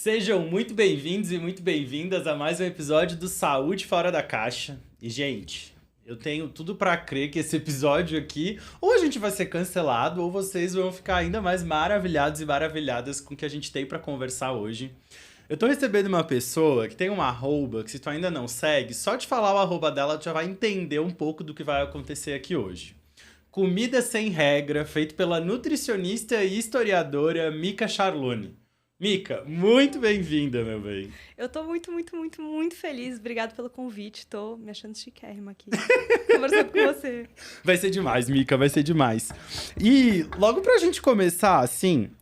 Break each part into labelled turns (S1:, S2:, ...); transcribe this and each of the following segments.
S1: Sejam muito bem-vindos e muito bem-vindas a mais um episódio do Saúde Fora da Caixa. E, gente, eu tenho tudo pra crer que esse episódio aqui, ou a gente vai ser cancelado, ou vocês vão ficar ainda mais maravilhados e maravilhadas com o que a gente tem pra conversar hoje. Eu tô recebendo uma pessoa que tem um arroba, que se tu ainda não segue, só de falar o arroba dela, tu já vai entender um pouco do que vai acontecer aqui hoje. Comida Sem Regra, feito pela nutricionista e historiadora Mika Charlone. Mika, muito bem-vinda, meu bem.
S2: Eu tô muito feliz. Obrigado pelo convite. Tô me achando chiquérrima aqui, conversando com você.
S1: Vai ser demais, Mika, vai ser demais. E logo pra gente começar, assim,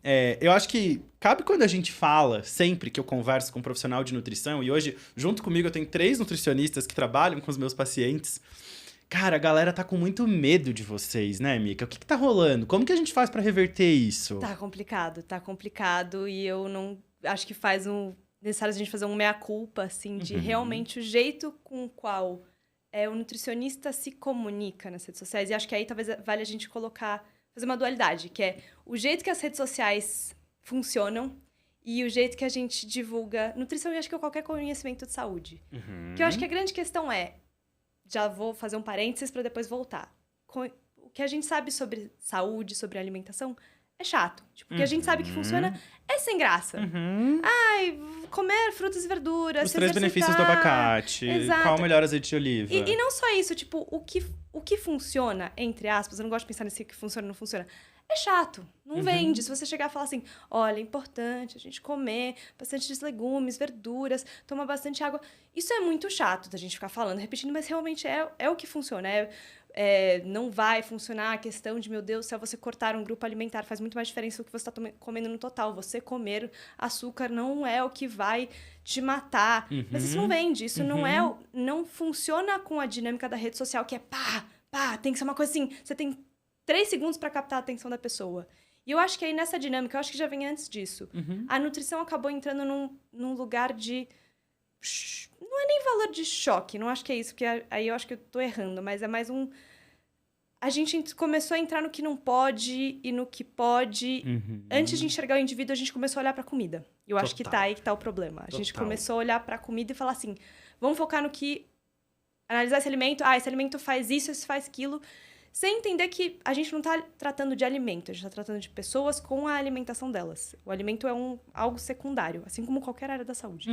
S1: eu acho que cabe quando a gente fala, sempre que eu converso com um profissional de nutrição, e hoje, junto comigo, eu tenho 3 nutricionistas que trabalham com os meus pacientes. Cara, a galera tá com muito medo de vocês, né, Mika? O que tá rolando? Como que a gente faz pra reverter isso?
S2: Tá complicado e eu não acho que faz necessário a gente fazer um meia-culpa, assim, de realmente o jeito com o qual o nutricionista se comunica nas redes sociais. E acho que aí talvez vale a gente fazer uma dualidade, que é o jeito que as redes sociais funcionam e o jeito que a gente divulga nutrição e acho que qualquer conhecimento de saúde. Que eu acho que a grande questão já vou fazer um parênteses para depois voltar. O que a gente sabe sobre saúde, sobre alimentação, é chato. Tipo, o que a gente sabe que funciona é sem graça. Ai, comer frutas e verduras,
S1: Os 3 benefícios do abacate.
S2: Exato.
S1: Qual o melhor azeite de oliva.
S2: E não só isso, tipo, o que funciona, entre aspas, eu não gosto de pensar nesse que funciona ou não funciona, é chato, não vende. Se você chegar e falar assim, olha, é importante a gente comer bastante legumes, verduras, tomar bastante água. Isso é muito chato da gente ficar falando, repetindo, mas realmente é o que funciona. Não vai funcionar a questão de, meu Deus do céu, você cortar um grupo alimentar faz muito mais diferença do que você está comendo no total. Você comer açúcar não é o que vai te matar. Mas isso não vende, isso não funciona com a dinâmica da rede social, que é pá, tem que ser uma coisa assim, você tem 3 segundos para captar a atenção da pessoa. E eu acho que aí nessa dinâmica, eu acho que já vem antes disso. A nutrição acabou entrando num lugar de... Não é nem valor de choque, não acho que é isso, porque aí eu acho que eu tô errando, mas é mais a gente começou a entrar no que não pode e no que pode. Antes de enxergar o indivíduo, a gente começou a olhar pra comida. Eu acho que tá aí que tá o problema. A gente começou a olhar pra comida e falar assim, vamos focar no que... Analisar esse alimento faz isso faz aquilo... Sem entender que a gente não está tratando de alimento, a gente está tratando de pessoas com a alimentação delas. O alimento é algo secundário, assim como qualquer área da saúde.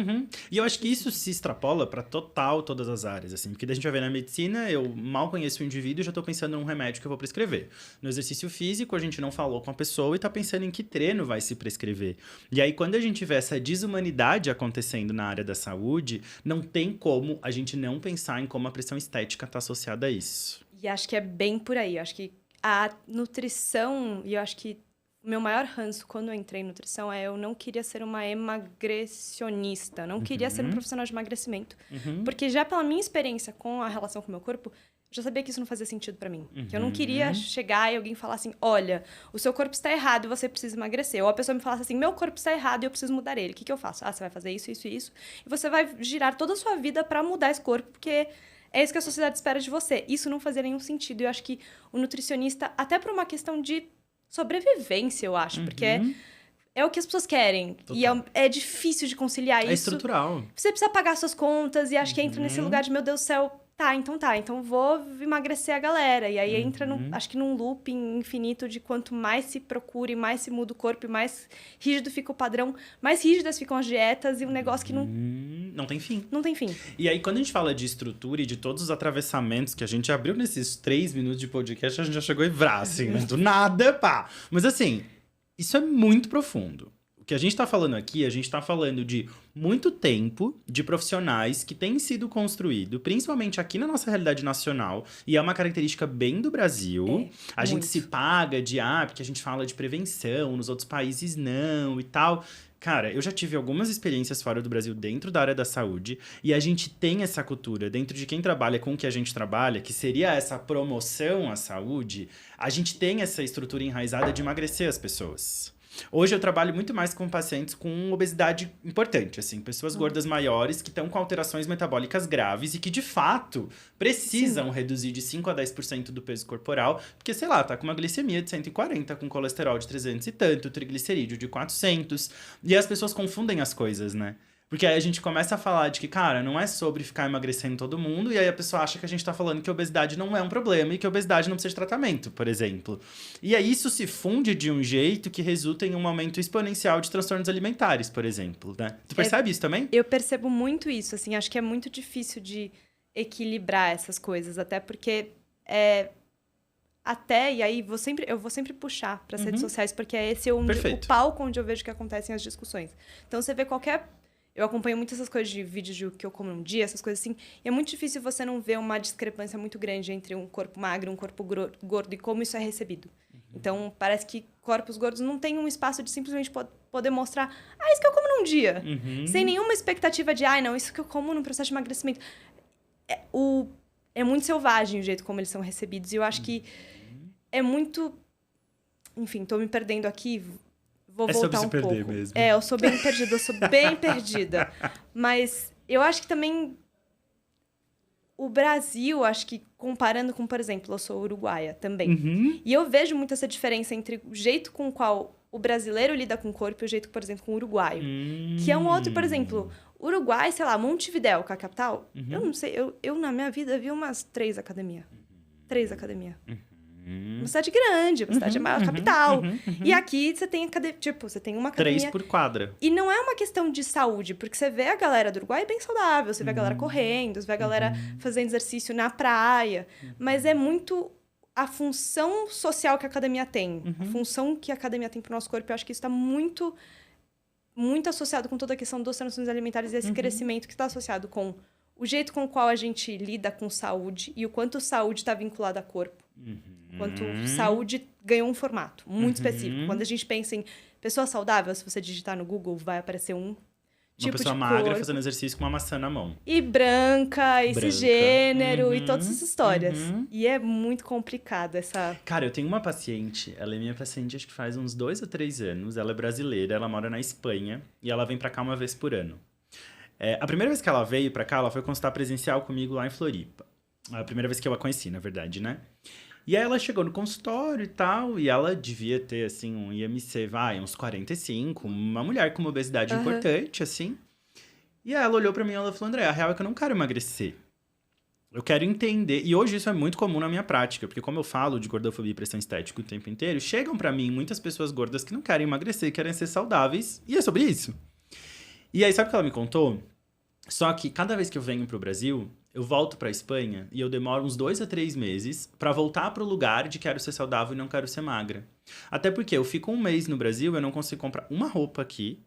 S1: E eu acho que isso se extrapola para todas as áreas, assim. Porque daí a gente vai ver na medicina, eu mal conheço o indivíduo e já estou pensando num remédio que eu vou prescrever. No exercício físico, a gente não falou com a pessoa e está pensando em que treino vai se prescrever. E aí, quando a gente vê essa desumanidade acontecendo na área da saúde, não tem como a gente não pensar em como a pressão estética está associada a isso.
S2: E acho que é bem por aí. Eu acho que a nutrição... E eu acho que o meu maior ranço quando eu entrei em nutrição eu não queria ser uma emagrecionista. Não queria ser um profissional de emagrecimento. Porque já pela minha experiência com a relação com o meu corpo, eu já sabia que isso não fazia sentido pra mim. Que eu não queria chegar e alguém falar assim, olha, o seu corpo está errado e você precisa emagrecer. Ou a pessoa me falasse assim, meu corpo está errado e eu preciso mudar ele. O que eu faço? Você vai fazer isso, isso e isso. E você vai girar toda a sua vida pra mudar esse corpo, porque... É isso que a sociedade espera de você. Isso não fazia nenhum sentido. Eu acho que o nutricionista, até por uma questão de sobrevivência, eu acho. Porque é o que as pessoas querem. Total. E é difícil de conciliar isso.
S1: É estrutural.
S2: Você precisa pagar suas contas e acho que entra nesse lugar de, meu Deus do céu, então vou emagrecer a galera. E aí entra, acho que num looping infinito de quanto mais se procura e mais se muda o corpo e mais rígido fica o padrão, mais rígidas ficam as dietas e um negócio que
S1: não tem fim.
S2: Não tem fim.
S1: E aí, quando a gente fala de estrutura e de todos os atravessamentos que a gente abriu nesses 3 minutos de podcast, a gente já chegou e vrá, assim, né? Do nada, pá. Mas assim, isso é muito profundo. O que a gente tá falando aqui, a gente tá falando de muito tempo de profissionais que têm sido construído, principalmente aqui na nossa realidade nacional, e é uma característica bem do Brasil. A gente se paga porque a gente fala de prevenção, nos outros países não e tal. Cara, eu já tive algumas experiências fora do Brasil dentro da área da saúde, e a gente tem essa cultura dentro de quem trabalha com o que a gente trabalha, que seria essa promoção à saúde, a gente tem essa estrutura enraizada de emagrecer as pessoas. Hoje eu trabalho muito mais com pacientes com obesidade importante, assim, pessoas gordas maiores que estão com alterações metabólicas graves e que, de fato, precisam reduzir de 5 a 10% do peso corporal, porque, sei lá, tá com uma glicemia de 140, com colesterol de 300 e tanto, triglicerídeo de 400, e as pessoas confundem as coisas, né? Porque aí a gente começa a falar de que, cara, não é sobre ficar emagrecendo todo mundo, e aí a pessoa acha que a gente tá falando que a obesidade não é um problema e que a obesidade não precisa de tratamento, por exemplo. E aí isso se funde de um jeito que resulta em um aumento exponencial de transtornos alimentares, por exemplo, né? Tu percebe isso também?
S2: Eu percebo muito isso, assim, acho que é muito difícil de equilibrar essas coisas, até porque e aí eu vou sempre puxar para as redes sociais, porque é esse o palco onde eu vejo que acontecem as discussões. Então você vê eu acompanho muito essas coisas de vídeos de o que eu como num dia, essas coisas assim. E é muito difícil você não ver uma discrepância muito grande entre um corpo magro e um corpo gordo e como isso é recebido. Então, parece que corpos gordos não têm um espaço de simplesmente poder mostrar isso que eu como num dia. Sem nenhuma expectativa de, não, isso que eu como num processo de emagrecimento. É muito selvagem o jeito como eles são recebidos. E eu acho que é muito... Enfim, tô me perdendo aqui... Vou voltar um pouco.
S1: Mesmo.
S2: Eu sou bem perdida, Mas eu acho que também o Brasil, acho que comparando com, por exemplo, eu sou uruguaia também. E eu vejo muito essa diferença entre o jeito com o qual o brasileiro lida com o corpo e o jeito, por exemplo, com o uruguaio. Que é um outro, por exemplo, Uruguai, sei lá, Montevidéu, que é a capital. Eu não sei, eu na minha vida vi umas 3 academias. 3 academias. Uma cidade grande, uma cidade maior, capital. E aqui você tem você tem uma academia...
S1: 3 por quadra.
S2: E não é uma questão de saúde, porque você vê a galera do Uruguai bem saudável, você vê a galera correndo, você vê a galera fazendo exercício na praia. Mas é muito a função social que a academia tem. A função que a academia tem pro nosso corpo. Eu acho que isso está muito, muito associado com toda a questão dos transtornos alimentares e esse crescimento que está associado com o jeito com o qual a gente lida com saúde e o quanto saúde está vinculada a corpo. Quanto saúde ganhou um formato muito específico. Quando a gente pensa em pessoa saudável, se você digitar no Google, vai aparecer um tipo de
S1: uma pessoa magra
S2: corpo.
S1: fazendo exercício com uma maçã na mão.
S2: E branca, cisgênero, e todas essas histórias. E é muito complicado essa...
S1: Cara, eu tenho uma paciente, ela é minha paciente acho que faz uns 2 ou 3 anos. Ela é brasileira, ela mora na Espanha e ela vem pra cá uma vez por ano. A primeira vez que ela veio pra cá, ela foi consultar presencial comigo lá em Floripa. A primeira vez que eu a conheci, na verdade, né? E aí ela chegou no consultório e tal, e ela devia ter, assim, um IMC, uns 45, uma mulher com uma obesidade importante, assim. E aí ela olhou pra mim e ela falou, André, a real é que eu não quero emagrecer. Eu quero entender, e hoje isso é muito comum na minha prática, porque como eu falo de gordofobia e pressão estética o tempo inteiro, chegam pra mim muitas pessoas gordas que não querem emagrecer, querem ser saudáveis, e é sobre isso. E aí, sabe o que ela me contou? Só que cada vez que eu venho pro Brasil, eu volto pra Espanha e eu demoro uns 2 a 3 meses pra voltar pro lugar de quero ser saudável e não quero ser magra. Até porque eu fico 1 mês no Brasil, eu não consigo comprar uma roupa aqui,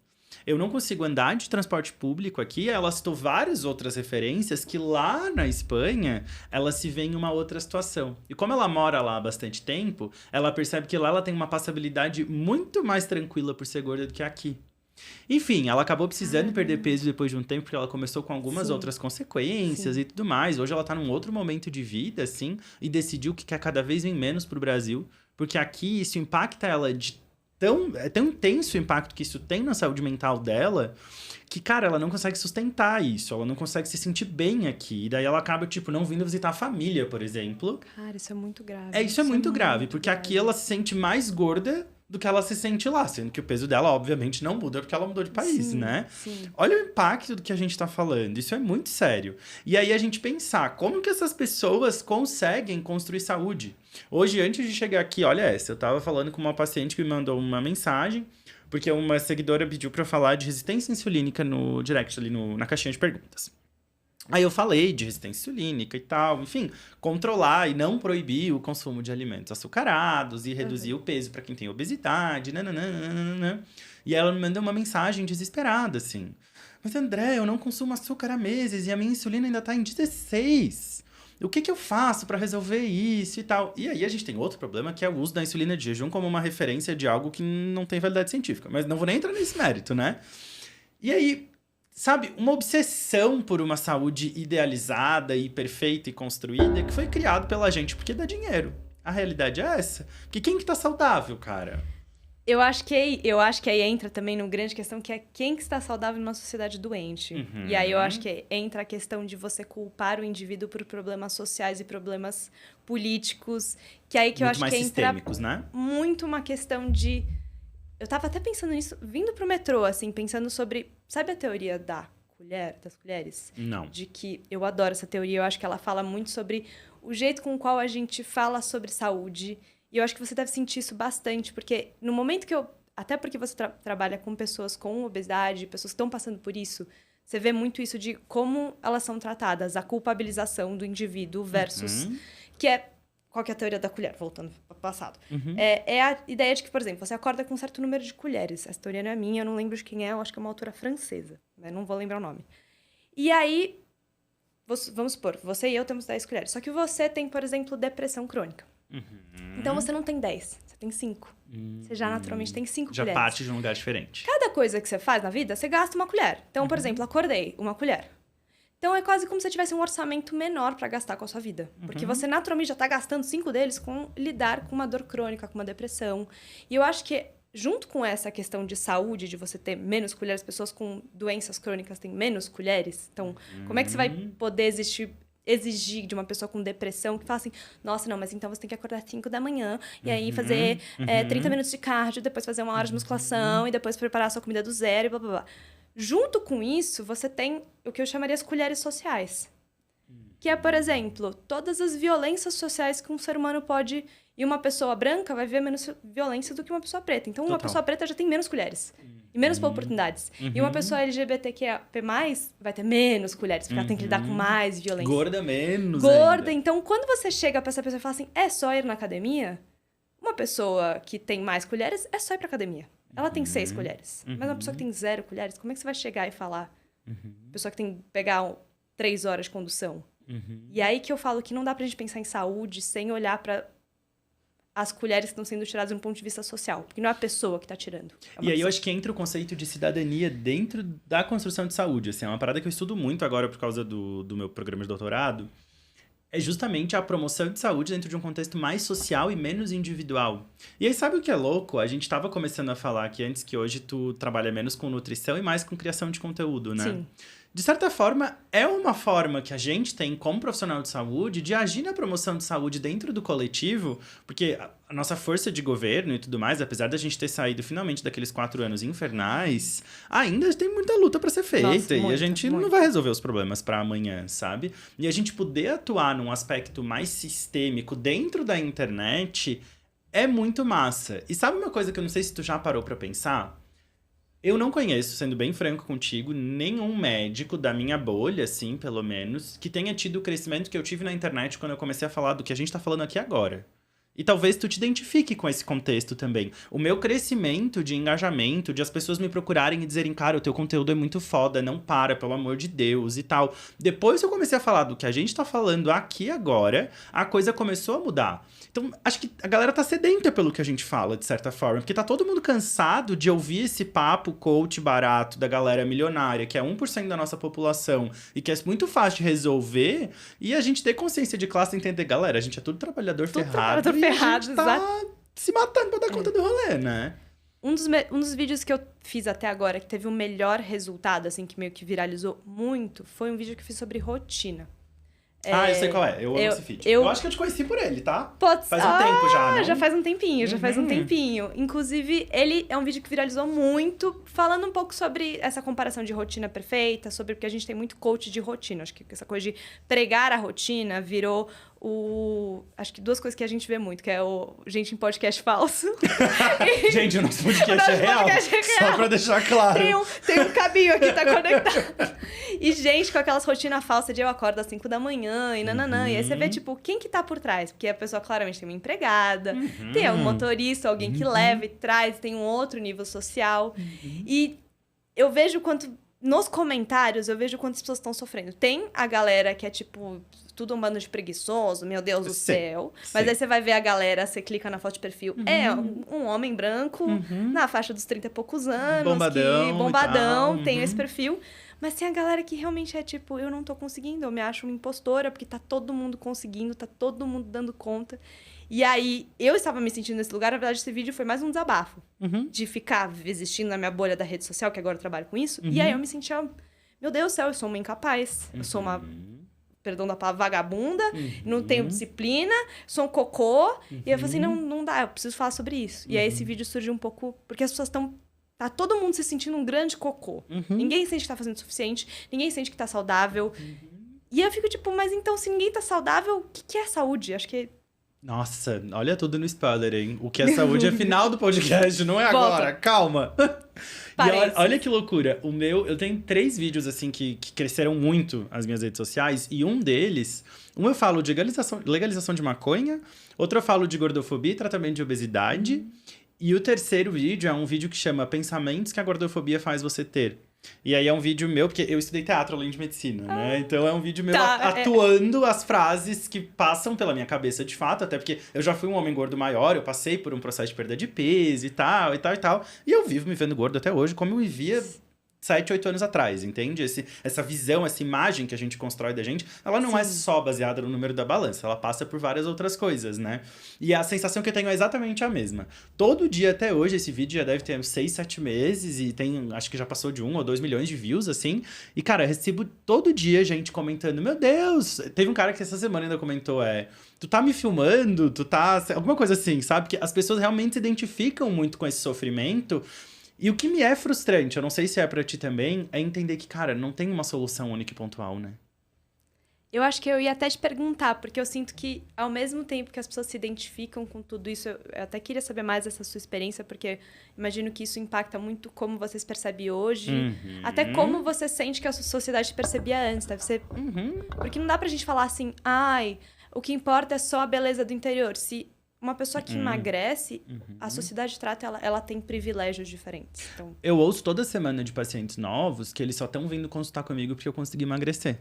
S1: eu não consigo andar de transporte público aqui, ela citou várias outras referências que lá na Espanha, ela se vê em uma outra situação. E como ela mora lá há bastante tempo, ela percebe que lá ela tem uma passabilidade muito mais tranquila por ser gorda do que aqui. Enfim, ela acabou precisando perder peso depois de um tempo, porque ela começou com algumas outras consequências e tudo mais. Hoje ela tá num outro momento de vida, assim, e decidiu que quer cada vez vir menos pro Brasil, porque aqui isso impacta ela é tão intenso o impacto que isso tem na saúde mental dela, que, cara, ela não consegue sustentar isso, ela não consegue se sentir bem aqui. E daí ela acaba, não vindo visitar a família, por exemplo.
S2: Cara, isso é muito grave.
S1: Isso é muito grave, porque aqui ela se sente mais gorda do que ela se sente lá, sendo que o peso dela, obviamente, não muda porque ela mudou de país, né?
S2: Sim.
S1: Olha o impacto do que a gente tá falando, isso é muito sério. E aí a gente pensar, como que essas pessoas conseguem construir saúde? Hoje, antes de chegar aqui, olha essa, eu tava falando com uma paciente que me mandou uma mensagem, porque uma seguidora pediu pra eu falar de resistência insulínica no direct, ali na caixinha de perguntas. Aí eu falei de resistência insulínica e tal, enfim, controlar e não proibir o consumo de alimentos açucarados e reduzir o peso para quem tem obesidade, nananana. E ela me mandou uma mensagem desesperada, assim. Mas André, eu não consumo açúcar há meses e a minha insulina ainda tá em 16. O que eu faço para resolver isso e tal? E aí a gente tem outro problema, que é o uso da insulina de jejum como uma referência de algo que não tem validade científica. Mas não vou nem entrar nesse mérito, né? E aí... Sabe, uma obsessão por uma saúde idealizada e perfeita e construída que foi criado pela gente porque dá dinheiro. A realidade é essa. Porque quem que tá saudável, cara?
S2: Eu acho que aí entra também numa grande questão que é quem que está saudável numa sociedade doente.
S1: Uhum.
S2: E aí eu acho que entra a questão de você culpar o indivíduo por problemas sociais e problemas políticos, que aí que eu
S1: Muito
S2: acho
S1: mais
S2: que entra
S1: sistêmicos, né?
S2: muito uma questão de... Eu tava até pensando nisso, vindo pro metrô, assim, pensando sobre... Sabe a teoria das colheres?
S1: Não.
S2: De que eu adoro essa teoria, eu acho que ela fala muito sobre o jeito com o qual a gente fala sobre saúde. E eu acho que você deve sentir isso bastante, porque no momento que até porque você trabalha com pessoas com obesidade, pessoas que estão passando por isso, você vê muito isso de como elas são tratadas, a culpabilização do indivíduo versus... Qual que é a teoria da colher? Voltando para o passado. É a ideia de que, por exemplo, você acorda com um certo número de colheres. Essa teoria não é minha, eu não lembro de quem é, eu acho que é uma autora francesa, né? Não vou lembrar o nome. E aí, vamos supor, você e eu temos 10 colheres. Só que você tem, por exemplo, depressão crônica. Então, você não tem 10, você tem 5. Você já naturalmente tem 5
S1: Já
S2: colheres.
S1: parte de um lugar diferente.
S2: Cada coisa que você faz na vida, você gasta uma colher. Então, por exemplo, acordei, uma colher. Então, é quase como se você tivesse um orçamento menor para gastar com a sua vida. Porque você naturalmente já está gastando 5 deles com lidar com uma dor crônica, com uma depressão. E eu acho que, junto com essa questão de saúde, de você ter menos colheres, pessoas com doenças crônicas têm menos colheres. Então, como é que você vai poder exigir de uma pessoa com depressão que fala assim, nossa, não, mas então você tem que acordar 5 da manhã e aí fazer 30 minutos de cardio, depois fazer 1 hora de musculação e depois preparar a sua comida do zero e blá, blá, blá. Junto com isso, você tem o que eu chamaria as colheres sociais. Que é, por exemplo, todas as violências sociais que um ser humano pode... E uma pessoa branca vai ver menos violência do que uma pessoa preta. Então, uma pessoa preta já tem menos colheres. E menos oportunidades. E uma pessoa LGBTQIA+, vai ter menos colheres. Porque ela tem que lidar com mais violência.
S1: Gorda menos
S2: Gorda.
S1: ainda.
S2: Então, quando você chega pra essa pessoa e fala assim, é só ir na academia? Uma pessoa que tem mais colheres, é só ir pra academia. Ela tem 6 colheres. Mas uma pessoa que tem 0 colheres, como é que você vai chegar e falar? Pessoa que tem que pegar 3 horas de condução. E aí que eu falo que não dá pra gente pensar em saúde sem olhar pra as colheres que estão sendo tiradas de um ponto de vista social. Porque não é a pessoa que tá tirando.
S1: E aí eu acho que entra o conceito de cidadania dentro da construção de saúde. Assim, é uma parada que eu estudo muito agora por causa do meu programa de doutorado. É justamente a promoção de saúde dentro de um contexto mais social e menos individual. E aí, sabe o que é louco? A gente estava começando a falar aqui antes que hoje tu trabalha menos com nutrição e mais com criação de conteúdo, né?
S2: Sim.
S1: De certa forma, é uma forma que a gente tem como profissional de saúde de agir na promoção de saúde dentro do coletivo, porque a nossa força de governo e tudo mais, apesar da gente ter saído finalmente daqueles 4 anos infernais, ainda tem muita luta para ser feita.
S2: Nossa,
S1: e
S2: muita,
S1: a gente
S2: muita.
S1: não vai resolver os problemas para amanhã, sabe? E a gente poder atuar num aspecto mais sistêmico dentro da internet é muito massa. E sabe uma coisa que eu não sei se tu já parou para pensar? Eu não conheço, sendo bem franco contigo, nenhum médico da minha bolha, assim, pelo menos, que tenha tido o crescimento que eu tive na internet quando eu comecei a falar do que a gente tá falando aqui agora. E talvez tu te identifique com esse contexto também. O meu crescimento de engajamento, de as pessoas me procurarem e dizerem, cara, o teu conteúdo é muito foda, não para, pelo amor de Deus e tal. Depois que eu comecei a falar do que a gente tá falando aqui agora, a coisa começou a mudar. Então, acho que a galera tá sedenta pelo que a gente fala, de certa forma. Porque tá todo mundo cansado de ouvir esse papo coach barato da galera milionária, que é 1% da nossa população e que é muito fácil de resolver. E a gente ter consciência de classe e entender, galera, a gente é tudo trabalhador ferrado.
S2: Trabalhador ferrado,
S1: e a gente tá se matando pra dar conta do rolê, né?
S2: Um dos vídeos que eu fiz até agora, que teve o melhor resultado, assim, que meio que viralizou muito, foi um vídeo que eu fiz sobre rotina.
S1: Eu sei qual é. Eu amo esse vídeo. Eu acho que eu te conheci por ele, tá? Faz um tempo já, né?
S2: Já faz um tempinho. Inclusive, ele é um vídeo que viralizou muito, falando um pouco sobre essa comparação de rotina perfeita, sobre porque a gente tem muito coach de rotina. Acho que essa coisa de pregar a rotina virou acho que 2 coisas que a gente vê muito, que é o gente em podcast falso.
S1: Gente, o nosso podcast é real. Só pra deixar claro.
S2: Tem um cabinho aqui, tá conectado. E gente com aquelas rotinas falsas de eu acordo às 5 da manhã e nananã. E aí você vê, tipo, quem que tá por trás? Porque a pessoa claramente tem uma empregada, tem um motorista, alguém que leva e traz, tem um outro nível social. E eu vejo quanto... Nos comentários, eu vejo quantas pessoas estão sofrendo. Tem a galera que é, tipo, tudo um bando de preguiçoso, meu Deus do céu. Mas aí você vai ver a galera, você clica na foto de perfil, é um homem branco, na faixa dos 30 e poucos anos, bombadão, tem esse perfil. Mas tem a galera que realmente é, tipo, eu não tô conseguindo, eu me acho uma impostora, porque tá todo mundo conseguindo, tá todo mundo dando conta. E aí, eu estava me sentindo nesse lugar. Na verdade, esse vídeo foi mais um desabafo.
S1: Uhum.
S2: De ficar existindo na minha bolha da rede social, que agora eu trabalho com isso.
S1: Uhum.
S2: E aí, eu me sentia... Meu Deus do céu, eu sou uma incapaz. Eu sou uma... Perdão da palavra, vagabunda. Não tenho disciplina. Sou um cocô. E eu falei assim, não dá. Eu preciso falar sobre isso. E aí, esse vídeo surgiu um pouco... Porque as pessoas estão... Tá todo mundo se sentindo um grande cocô. Ninguém sente que tá fazendo o suficiente. Ninguém sente que tá saudável. E eu fico tipo, mas então, se ninguém tá saudável, o que é saúde? Acho que...
S1: Nossa, olha tudo no spoiler, hein? O que é saúde é final do podcast, não é agora. Calma. E olha que loucura. Eu tenho 3 vídeos, assim, que cresceram muito as minhas redes sociais. E um deles... eu falo de legalização de maconha. Outro eu falo de gordofobia e tratamento de obesidade. E o terceiro vídeo é um vídeo que chama Pensamentos que a gordofobia faz você ter. E aí é um vídeo meu, porque eu estudei teatro além de medicina, né? Então é um vídeo meu atuando as frases que passam pela minha cabeça de fato, até porque eu já fui um homem gordo maior, eu passei por um processo de perda de peso e tal, e tal, e tal. E eu vivo me vendo gordo até hoje, como eu me via 7, 8 anos atrás, entende? Essa visão, essa imagem que a gente constrói da gente, ela não é só baseada no número da balança, ela passa por várias outras coisas, né? E a sensação que eu tenho é exatamente a mesma. Todo dia até hoje, esse vídeo já deve ter uns 6, 7 meses e tem, acho que já passou de 1 ou 2 milhões de views, assim. E, cara, eu recebo todo dia gente comentando, meu Deus! Teve um cara que essa semana ainda comentou, tu tá me filmando? Tu tá... Alguma coisa assim, sabe? Que as pessoas realmente se identificam muito com esse sofrimento. E o que me é frustrante, eu não sei se é pra ti também, é entender que, cara, não tem uma solução única e pontual, né?
S2: Eu acho que eu ia até te perguntar, porque eu sinto que, ao mesmo tempo que as pessoas se identificam com tudo isso, eu até queria saber mais dessa sua experiência, porque imagino que isso impacta muito como você se percebe hoje, até como você sente que a sociedade te percebia antes, deve ser... Porque não dá pra gente falar assim, o que importa é só a beleza do interior. Se uma pessoa que emagrece, a sociedade trata ela tem privilégios diferentes. Então...
S1: Eu ouço toda semana de pacientes novos que eles só estão vindo consultar comigo porque eu consegui emagrecer.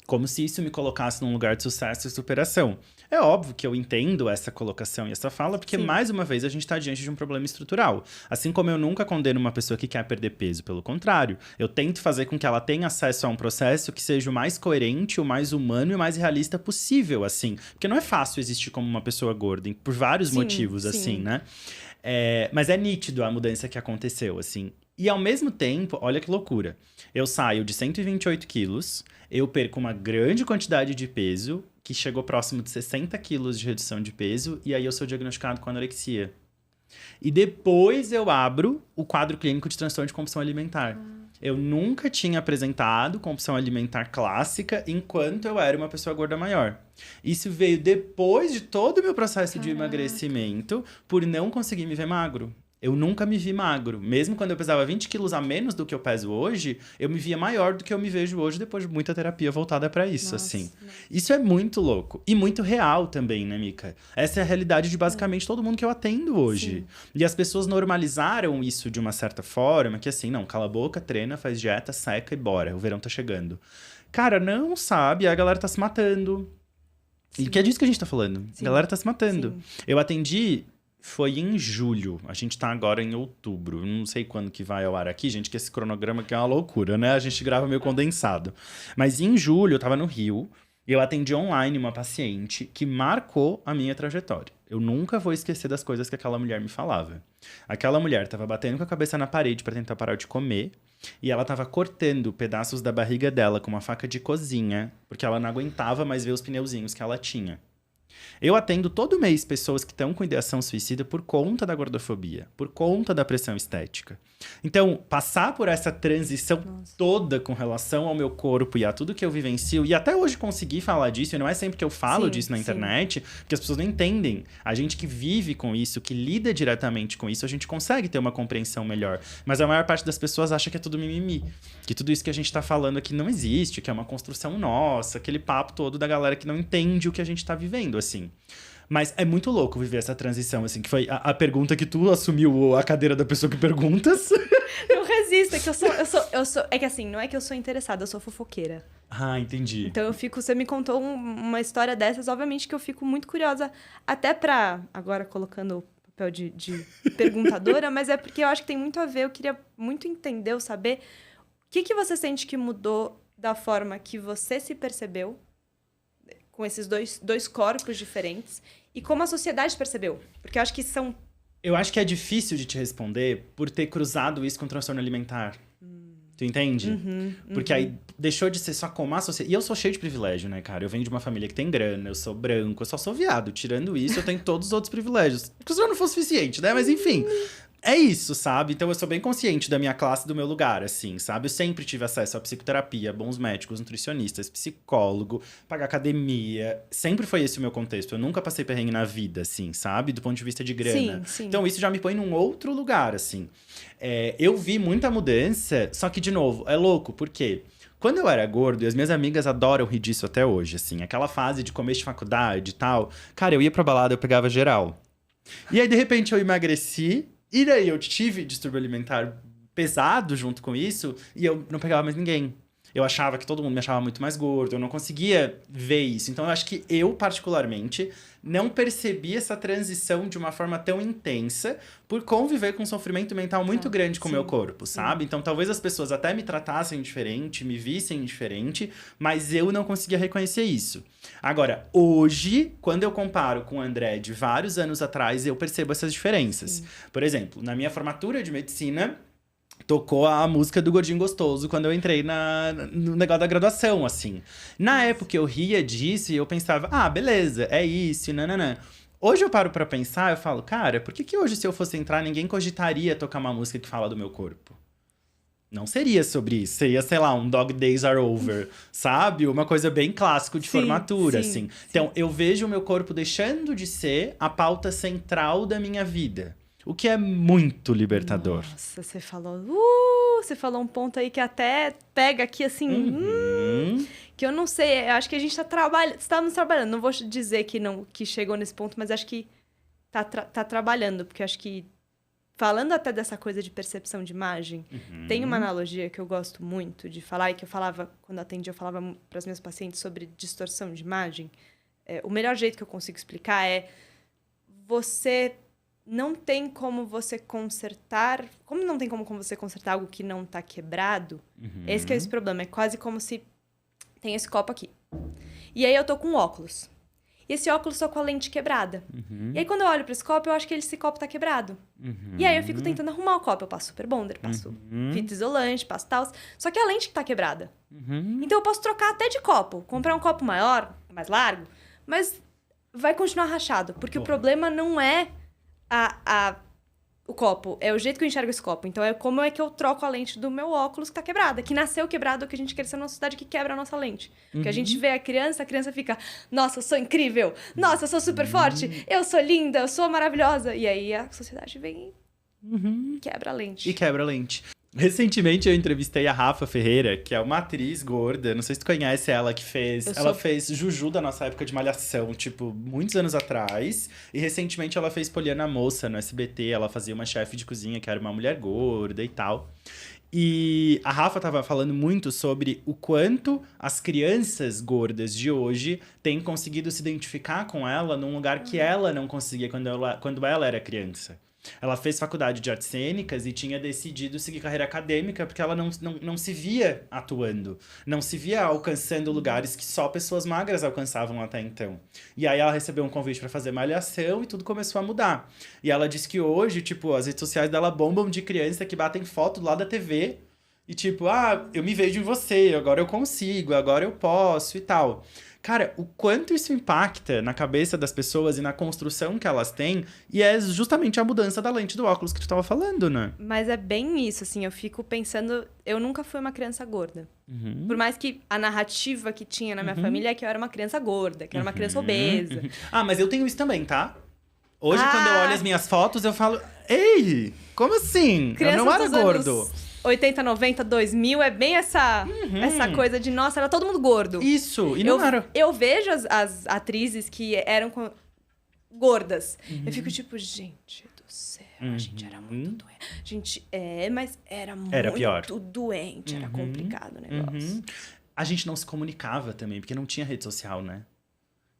S1: Como se isso me colocasse num lugar de sucesso e superação. É óbvio que eu entendo essa colocação e essa fala, porque, mais uma vez, a gente está diante de um problema estrutural. Assim como eu nunca condeno uma pessoa que quer perder peso, pelo contrário. Eu tento fazer com que ela tenha acesso a um processo que seja o mais coerente, o mais humano e o mais realista possível, assim. Porque não é fácil existir como uma pessoa gorda, por vários motivos, assim, né? Mas é nítido a mudança que aconteceu, assim. E ao mesmo tempo, olha que loucura. Eu saio de 128 quilos, eu perco uma grande quantidade de peso, que chegou próximo de 60 quilos de redução de peso, e aí eu sou diagnosticado com anorexia. E depois eu abro o quadro clínico de transtorno de compulsão alimentar. Eu nunca tinha apresentado compulsão alimentar clássica enquanto eu era uma pessoa gorda maior. Isso veio depois de todo o meu processo de emagrecimento, por não conseguir me ver magro. Eu nunca me vi magro. Mesmo quando eu pesava 20 quilos a menos do que eu peso hoje, eu me via maior do que eu me vejo hoje depois de muita terapia voltada pra isso, assim. Isso é muito louco. E muito real também, né, Mica? Essa é a realidade de basicamente todo mundo que eu atendo hoje. Sim. E as pessoas normalizaram isso de uma certa forma, que assim, não, cala a boca, treina, faz dieta, seca e bora. O verão tá chegando. Cara, não sabe, a galera tá se matando. Sim. E que é disso que a gente tá falando. Sim. A galera tá se matando. Sim. Eu atendi... Foi em julho. A gente tá agora em outubro. Não sei quando que vai ao ar aqui, gente, que esse cronograma aqui é uma loucura, né? A gente grava meio condensado. Mas em julho, eu tava no Rio e eu atendi online uma paciente que marcou a minha trajetória. Eu nunca vou esquecer das coisas que aquela mulher me falava. Aquela mulher tava batendo com a cabeça na parede pra tentar parar de comer e ela tava cortando pedaços da barriga dela com uma faca de cozinha porque ela não aguentava mais ver os pneuzinhos que ela tinha. Eu atendo todo mês pessoas que estão com ideação suicida por conta da gordofobia, por conta da pressão estética. Então, passar por essa transição toda com relação ao meu corpo e a tudo que eu vivencio, e até hoje conseguir falar disso, e não é sempre que eu falo disso na internet, porque as pessoas não entendem. A gente que vive com isso, que lida diretamente com isso, a gente consegue ter uma compreensão melhor. Mas a maior parte das pessoas acha que é tudo mimimi. Que tudo isso que a gente tá falando aqui não existe, que é uma construção nossa, aquele papo todo da galera que não entende o que a gente tá vivendo, assim. Mas é muito louco viver essa transição, assim, que foi a pergunta que tu assumiu a cadeira da pessoa que perguntas.
S2: Não resisto, é que eu sou... É que assim, não é que eu sou interessada, eu sou fofoqueira.
S1: Ah, entendi.
S2: Então eu fico... Você me contou uma história dessas, obviamente que eu fico muito curiosa, até pra... Agora colocando o papel de perguntadora, mas é porque eu acho que tem muito a ver, eu queria muito entender, saber o que você sente que mudou da forma que você se percebeu com esses dois corpos diferentes e como a sociedade percebeu. Porque eu acho que são...
S1: Eu acho que é difícil de te responder por ter cruzado isso com transtorno alimentar. Tu entende? Porque aí deixou de ser só como a sociedade. E eu sou cheio de privilégio, né, cara? Eu venho de uma família que tem grana, eu sou branco, eu só sou viado. Tirando isso, eu tenho todos os outros privilégios. Porque se não for suficiente, né? Mas enfim. É isso, sabe? Então eu sou bem consciente da minha classe, do meu lugar, assim, sabe? Eu sempre tive acesso à psicoterapia, bons médicos, nutricionistas, psicólogo, pagar academia. Sempre foi esse o meu contexto. Eu nunca passei perrengue na vida, assim, sabe? Do ponto de vista de grana.
S2: Sim.
S1: Então isso já me põe num outro lugar, assim. Eu vi muita mudança, só que, de novo, é louco, por quê? Quando eu era gordo, e as minhas amigas adoram rir disso até hoje, assim, aquela fase de começo de faculdade e tal, cara, eu ia pra balada, eu pegava geral. E aí, de repente, eu emagreci, e daí eu tive distúrbio alimentar pesado junto com isso, e eu não pegava mais ninguém. Eu achava que todo mundo me achava muito mais gordo, eu não conseguia ver isso. Então eu acho que eu, particularmente, não percebi essa transição de uma forma tão intensa por conviver com um sofrimento mental muito grande com o meu corpo, sabe? Então talvez as pessoas até me tratassem diferente, me vissem diferente, mas eu não conseguia reconhecer isso. Agora, hoje, quando eu comparo com o André de vários anos atrás, eu percebo essas diferenças. Sim. Por exemplo, na minha formatura de medicina, tocou a música do Gordinho Gostoso quando eu entrei no negócio da graduação, assim. Na época eu ria disso e eu pensava, beleza, é isso, nananã. Hoje eu paro pra pensar, eu falo, cara, por que hoje se eu fosse entrar ninguém cogitaria tocar uma música que fala do meu corpo? Não seria sobre isso, seria, sei lá, um Dog Days Are Over, sabe? Uma coisa bem clássico de formatura, assim. Então, eu vejo o meu corpo deixando de ser a pauta central da minha vida. O que é muito libertador.
S2: Nossa, você falou um ponto aí que até pega aqui, assim, que eu não sei, eu acho que a gente estamos trabalhando, não vou dizer que chegou nesse ponto, mas acho que tá trabalhando, porque acho que, falando até dessa coisa de percepção de imagem, tem uma analogia que eu gosto muito de falar, e que eu falava, quando atendi, eu falava para os meus pacientes sobre distorção de imagem. O melhor jeito que eu consigo explicar é você... Não tem como você consertar... Como não tem como você consertar algo que não tá quebrado, esse que é esse problema. É quase como se tem esse copo aqui. E aí eu tô com óculos. E esse óculos tô com a lente quebrada. E aí quando eu olho pra esse copo, eu acho que esse copo tá quebrado. E aí eu fico tentando arrumar o copo. Eu passo super bonder, passo fita isolante, passo tal. Só que é a lente que tá quebrada. Então eu posso trocar até de copo. Comprar um copo maior, mais largo. Mas vai continuar rachado. Porque o problema não é... o copo, é o jeito que eu enxergo esse copo. Então, é como é que eu troco a lente do meu óculos que tá quebrada. Que nasceu quebrado, que a gente cresceu numa sociedade que quebra a nossa lente. Porque a gente vê a criança fica... Nossa, eu sou incrível! Nossa, eu sou super forte! Eu sou linda! Eu sou maravilhosa! E aí, a sociedade vem e quebra a lente.
S1: E quebra a lente. Recentemente eu entrevistei a Rafa Ferreira, que é uma atriz gorda, não sei se tu conhece ela, que fez... Ela fez Juju da nossa época de Malhação, tipo, muitos anos atrás. E recentemente ela fez Poliana Moça no SBT, ela fazia uma chefe de cozinha que era uma mulher gorda e tal. E a Rafa tava falando muito sobre o quanto as crianças gordas de hoje têm conseguido se identificar com ela num lugar que ela não conseguia quando ela era criança. Ela fez faculdade de artes cênicas e tinha decidido seguir carreira acadêmica porque ela não se via atuando. Não se via alcançando lugares que só pessoas magras alcançavam até então. E aí ela recebeu um convite para fazer Malhação e tudo começou a mudar. E ela disse que hoje, tipo, as redes sociais dela bombam de criança que batem foto lá da TV. E tipo, eu me vejo em você, agora eu consigo, agora eu posso e tal. Cara, o quanto isso impacta na cabeça das pessoas e na construção que elas têm, e é justamente a mudança da lente do óculos que tu tava falando, né?
S2: Mas é bem isso, assim, eu fico pensando... Eu nunca fui uma criança gorda. Por mais que a narrativa que tinha na minha família é que eu era uma criança gorda, que eu era uma criança obesa.
S1: Mas eu tenho isso também, tá? Hoje, quando eu olho as minhas fotos, eu falo... Ei, como assim? Eu não era gordo.
S2: 80, 90, 2000, é bem essa coisa de, nossa, era todo mundo gordo.
S1: Isso, e não era.
S2: Eu vejo as atrizes que eram gordas. Eu fico tipo, gente do céu, a gente era muito doente. A gente mas era muito
S1: pior.
S2: Doente, era complicado o negócio.
S1: A gente não se comunicava também, porque não tinha rede social, né?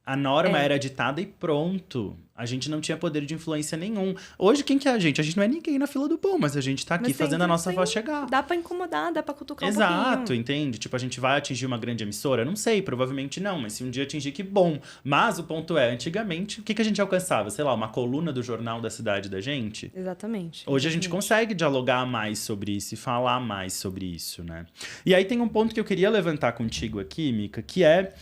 S1: A norma era ditada e pronto. A gente não tinha poder de influência nenhum. Hoje, quem que é a gente? A gente não é ninguém na fila do pão, mas a gente tá aqui fazendo a nossa voz chegar.
S2: Dá pra incomodar, dá pra cutucar um
S1: Exato,
S2: pouquinho.
S1: entende? Tipo, a gente vai atingir uma grande emissora? Não sei, provavelmente não. Mas se um dia atingir, que bom. Mas o ponto é, antigamente, o que a gente alcançava? Sei lá, uma coluna do jornal da cidade da gente?
S2: Exatamente.
S1: Hoje a gente consegue dialogar mais sobre isso e falar mais sobre isso, né? E aí tem um ponto que eu queria levantar contigo aqui, Mica, que é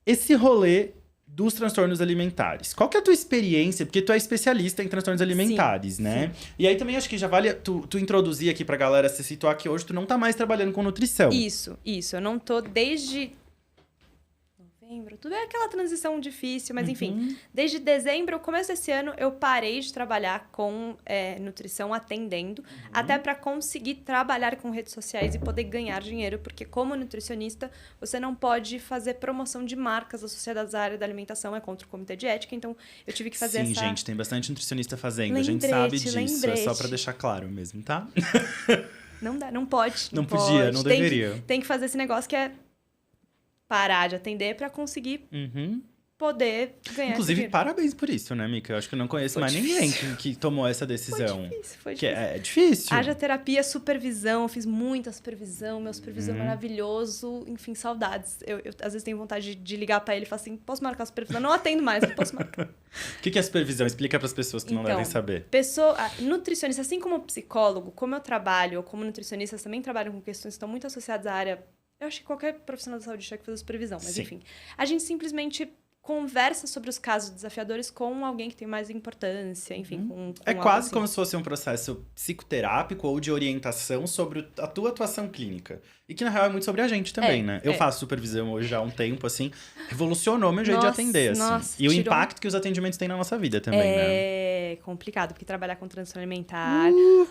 S1: esse rolê dos transtornos alimentares. Qual que é a tua experiência? Porque tu é especialista em transtornos alimentares, né?
S2: Sim.
S1: E aí também acho que já vale tu introduzir aqui pra galera se situar que hoje tu não tá mais trabalhando com nutrição.
S2: Isso. Eu não tô desde novembro. Tudo é aquela transição difícil, mas enfim. Desde dezembro, começo desse ano, eu parei de trabalhar com nutrição atendendo, até para conseguir trabalhar com redes sociais e poder ganhar dinheiro, porque como nutricionista, você não pode fazer promoção de marcas associadas à área da alimentação, é contra o comitê de ética, então eu tive que fazer
S1: Sim,
S2: essa...
S1: gente, tem bastante nutricionista fazendo, a gente sabe disso, é só pra deixar claro mesmo, tá?
S2: Não dá, não pode.
S1: Não podia, não deveria.
S2: Tem que fazer esse negócio que é parar de atender para conseguir poder ganhar
S1: Inclusive,
S2: dinheiro.
S1: parabéns por isso, né, Mica? Eu acho que eu não conheço mais ninguém que tomou essa decisão.
S2: Foi difícil.
S1: Que é difícil.
S2: Haja terapia, supervisão. Eu fiz muita supervisão. Meu supervisor maravilhoso. Enfim, saudades. Eu às vezes tenho vontade de ligar pra ele e falar assim, posso marcar a supervisão? Não atendo mais, não posso marcar.
S1: O que é supervisão? Explica pras pessoas que não devem saber.
S2: Nutricionista, assim como psicólogo, como eu trabalho, ou como nutricionista, também trabalho com questões que estão muito associadas à área... Eu acho que qualquer profissional da saúde tinha que fazer supervisão, mas enfim. A gente simplesmente conversa sobre os casos desafiadores com alguém que tem mais importância, enfim. Com
S1: É
S2: algo
S1: quase
S2: assim.
S1: como se fosse um processo psicoterápico ou de orientação sobre a tua atuação clínica. E que, na real, é muito sobre a gente também, né? Eu faço supervisão hoje há um tempo, assim. Revolucionou meu jeito de atender, assim. E o impacto que os atendimentos têm na nossa vida também, né?
S2: É complicado, porque trabalhar com transtorno alimentar,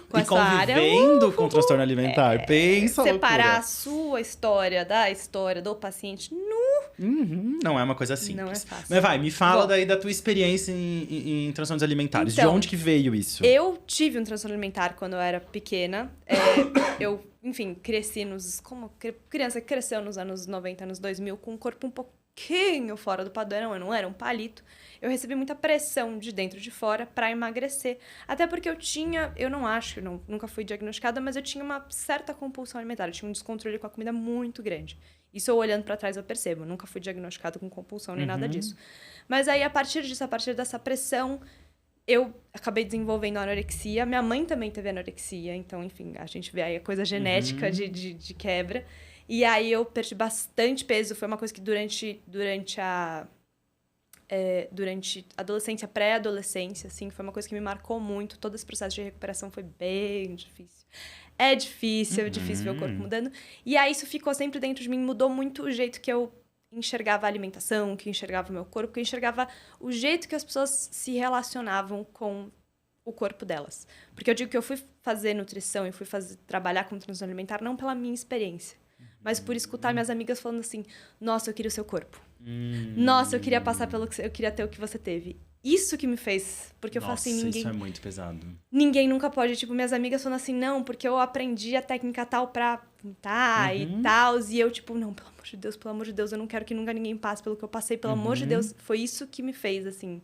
S2: com
S1: e
S2: essa área...
S1: convivendo com transtorno alimentar. Pensa
S2: separar
S1: loucura.
S2: a sua história da história do paciente
S1: Não é uma coisa simples.
S2: não é fácil.
S1: Mas vai, me fala daí da tua experiência em transtornos alimentares.
S2: Então,
S1: de onde que veio isso?
S2: Eu tive um transtorno alimentar quando eu era pequena. Eu, enfim, cresci como criança que cresceu nos anos 90, anos 2000, com um corpo um pouquinho fora do padrão. Eu não era um palito. Eu recebi muita pressão de dentro e de fora pra emagrecer. Até porque nunca fui diagnosticada, mas eu tinha uma certa compulsão alimentar. Eu tinha um descontrole com a comida muito grande. Isso eu olhando pra trás eu percebo. Eu nunca fui diagnosticada com compulsão nem nada disso. Mas aí, a partir dessa pressão, eu acabei desenvolvendo anorexia. Minha mãe também teve anorexia. Então, enfim, a gente vê aí a coisa genética de quebra. E aí eu perdi bastante peso. Foi uma coisa que durante a adolescência, pré-adolescência, assim, foi uma coisa que me marcou muito. Todo esse processo de recuperação foi bem difícil. É difícil ver o corpo mudando. E aí isso ficou sempre dentro de mim, mudou muito o jeito que eu enxergava a alimentação, que eu enxergava o meu corpo, que eu enxergava o jeito que as pessoas se relacionavam com o corpo delas. Porque eu digo que eu fui fazer nutrição e fui trabalhar com transtorno alimentar não pela minha experiência, mas por escutar minhas amigas falando assim, nossa, eu queria o seu corpo. Nossa, eu queria passar eu queria ter o que você teve. Isso que me fez, porque eu falo assim,
S1: isso é muito pesado.
S2: Ninguém nunca pode, tipo, minhas amigas falando assim, não, porque eu aprendi a técnica tal pra pintar e tal, e eu, tipo, não, pelo amor de Deus, eu não quero que nunca ninguém passe pelo que eu passei, pelo amor de Deus. Foi isso que me fez, assim,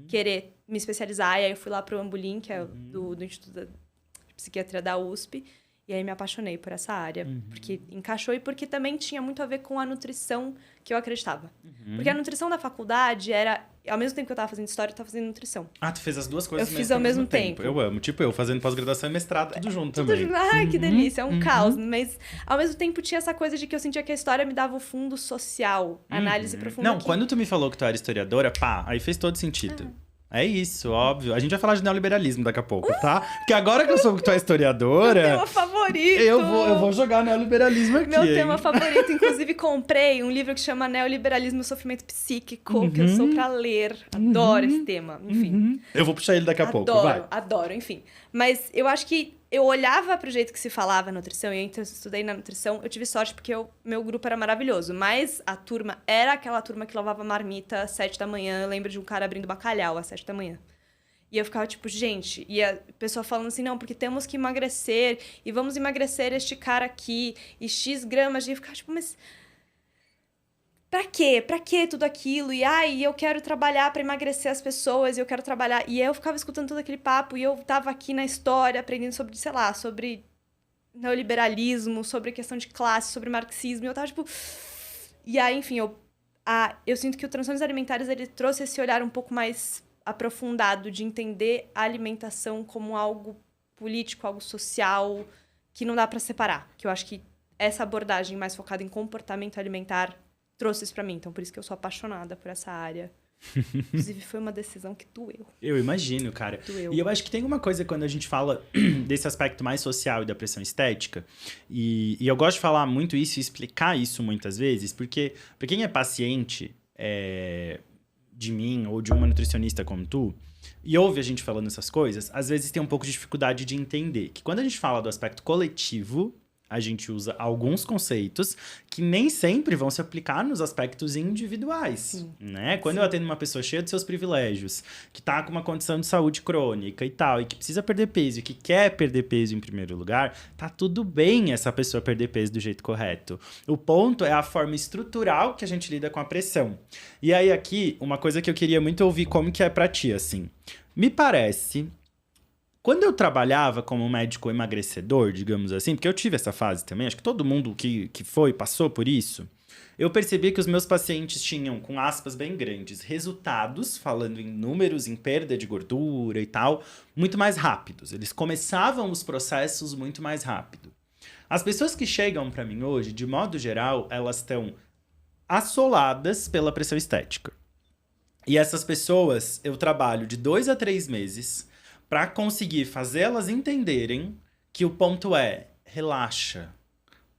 S2: querer me especializar, e aí eu fui lá pro Ambulim, que é do Instituto de Psiquiatria da USP, e aí me apaixonei por essa área, porque encaixou e porque também tinha muito a ver com a nutrição que eu acreditava. Porque a nutrição da faculdade era... Ao mesmo tempo que eu tava fazendo história, eu tava fazendo nutrição.
S1: Ah, tu fez as duas coisas
S2: eu fiz ao mesmo tempo.
S1: Eu amo. Tipo, eu fazendo pós-graduação e mestrado, tudo junto também.
S2: Ai, que delícia. É um caos. Mas, ao mesmo tempo, tinha essa coisa de que eu sentia que a história me dava o fundo social. Análise profunda.
S1: Não, quando tu me falou que tu era historiadora, aí fez todo sentido. É isso, óbvio. A gente vai falar de neoliberalismo daqui a pouco, tá? Porque agora que eu soube que tu é historiadora...
S2: Meu tema favorito!
S1: Eu vou jogar neoliberalismo aqui,
S2: Meu tema favorito. Inclusive, comprei um livro que chama Neoliberalismo e o Sofrimento Psíquico, que eu sou pra ler. Adoro esse tema. Enfim.
S1: Eu vou puxar ele daqui a pouco, vai.
S2: Adoro, enfim. Mas eu acho que eu olhava pro jeito que se falava nutrição, e eu estudei na nutrição, eu tive sorte porque meu grupo era maravilhoso, mas a turma era aquela turma que lavava marmita às 7 da manhã, eu lembro de um cara abrindo bacalhau às 7 da manhã. E eu ficava tipo, gente, e a pessoa falando assim, não, porque temos que emagrecer, e vamos emagrecer este cara aqui, e X gramas, e eu ficava tipo, mas... pra quê? Pra quê tudo aquilo? E eu quero trabalhar pra emagrecer as pessoas, e eu quero trabalhar... E eu ficava escutando todo aquele papo, e eu tava aqui na história, aprendendo sobre, sei lá, sobre neoliberalismo, sobre questão de classe, sobre marxismo, e eu tava, tipo... E aí, enfim, eu sinto que o Transtornos Alimentares, ele trouxe esse olhar um pouco mais aprofundado de entender a alimentação como algo político, algo social, que não dá pra separar. Que eu acho que essa abordagem mais focada em comportamento alimentar trouxe isso pra mim. Então, por isso que eu sou apaixonada por essa área. Inclusive, foi uma decisão que doeu.
S1: Eu imagino, cara.
S2: Doeu.
S1: E eu acho que tem uma coisa quando a gente fala desse aspecto mais social e da pressão estética, e eu gosto de falar muito isso e explicar isso muitas vezes, porque pra quem é paciente de mim ou de uma nutricionista como tu, e ouve a gente falando essas coisas, às vezes tem um pouco de dificuldade de entender que quando a gente fala do aspecto coletivo, a gente usa alguns conceitos que nem sempre vão se aplicar nos aspectos individuais,
S2: Sim.
S1: né? Quando
S2: Sim.
S1: eu atendo uma pessoa cheia de seus privilégios, que tá com uma condição de saúde crônica e tal, e que precisa perder peso, e que quer perder peso em primeiro lugar, tá tudo bem essa pessoa perder peso do jeito correto. O ponto é a forma estrutural que a gente lida com a pressão. E aí aqui, uma coisa que eu queria muito ouvir como que é pra ti, assim. Me parece... Quando eu trabalhava como médico emagrecedor, digamos assim, porque eu tive essa fase também, acho que todo mundo que passou por isso, eu percebi que os meus pacientes tinham, com aspas bem grandes, resultados, falando em números, em perda de gordura e tal, muito mais rápidos. Eles começavam os processos muito mais rápido. As pessoas que chegam para mim hoje, de modo geral, elas estão assoladas pela pressão estética. E essas pessoas, eu trabalho de 2 a 3 meses... para conseguir fazer elas entenderem que o ponto é, relaxa,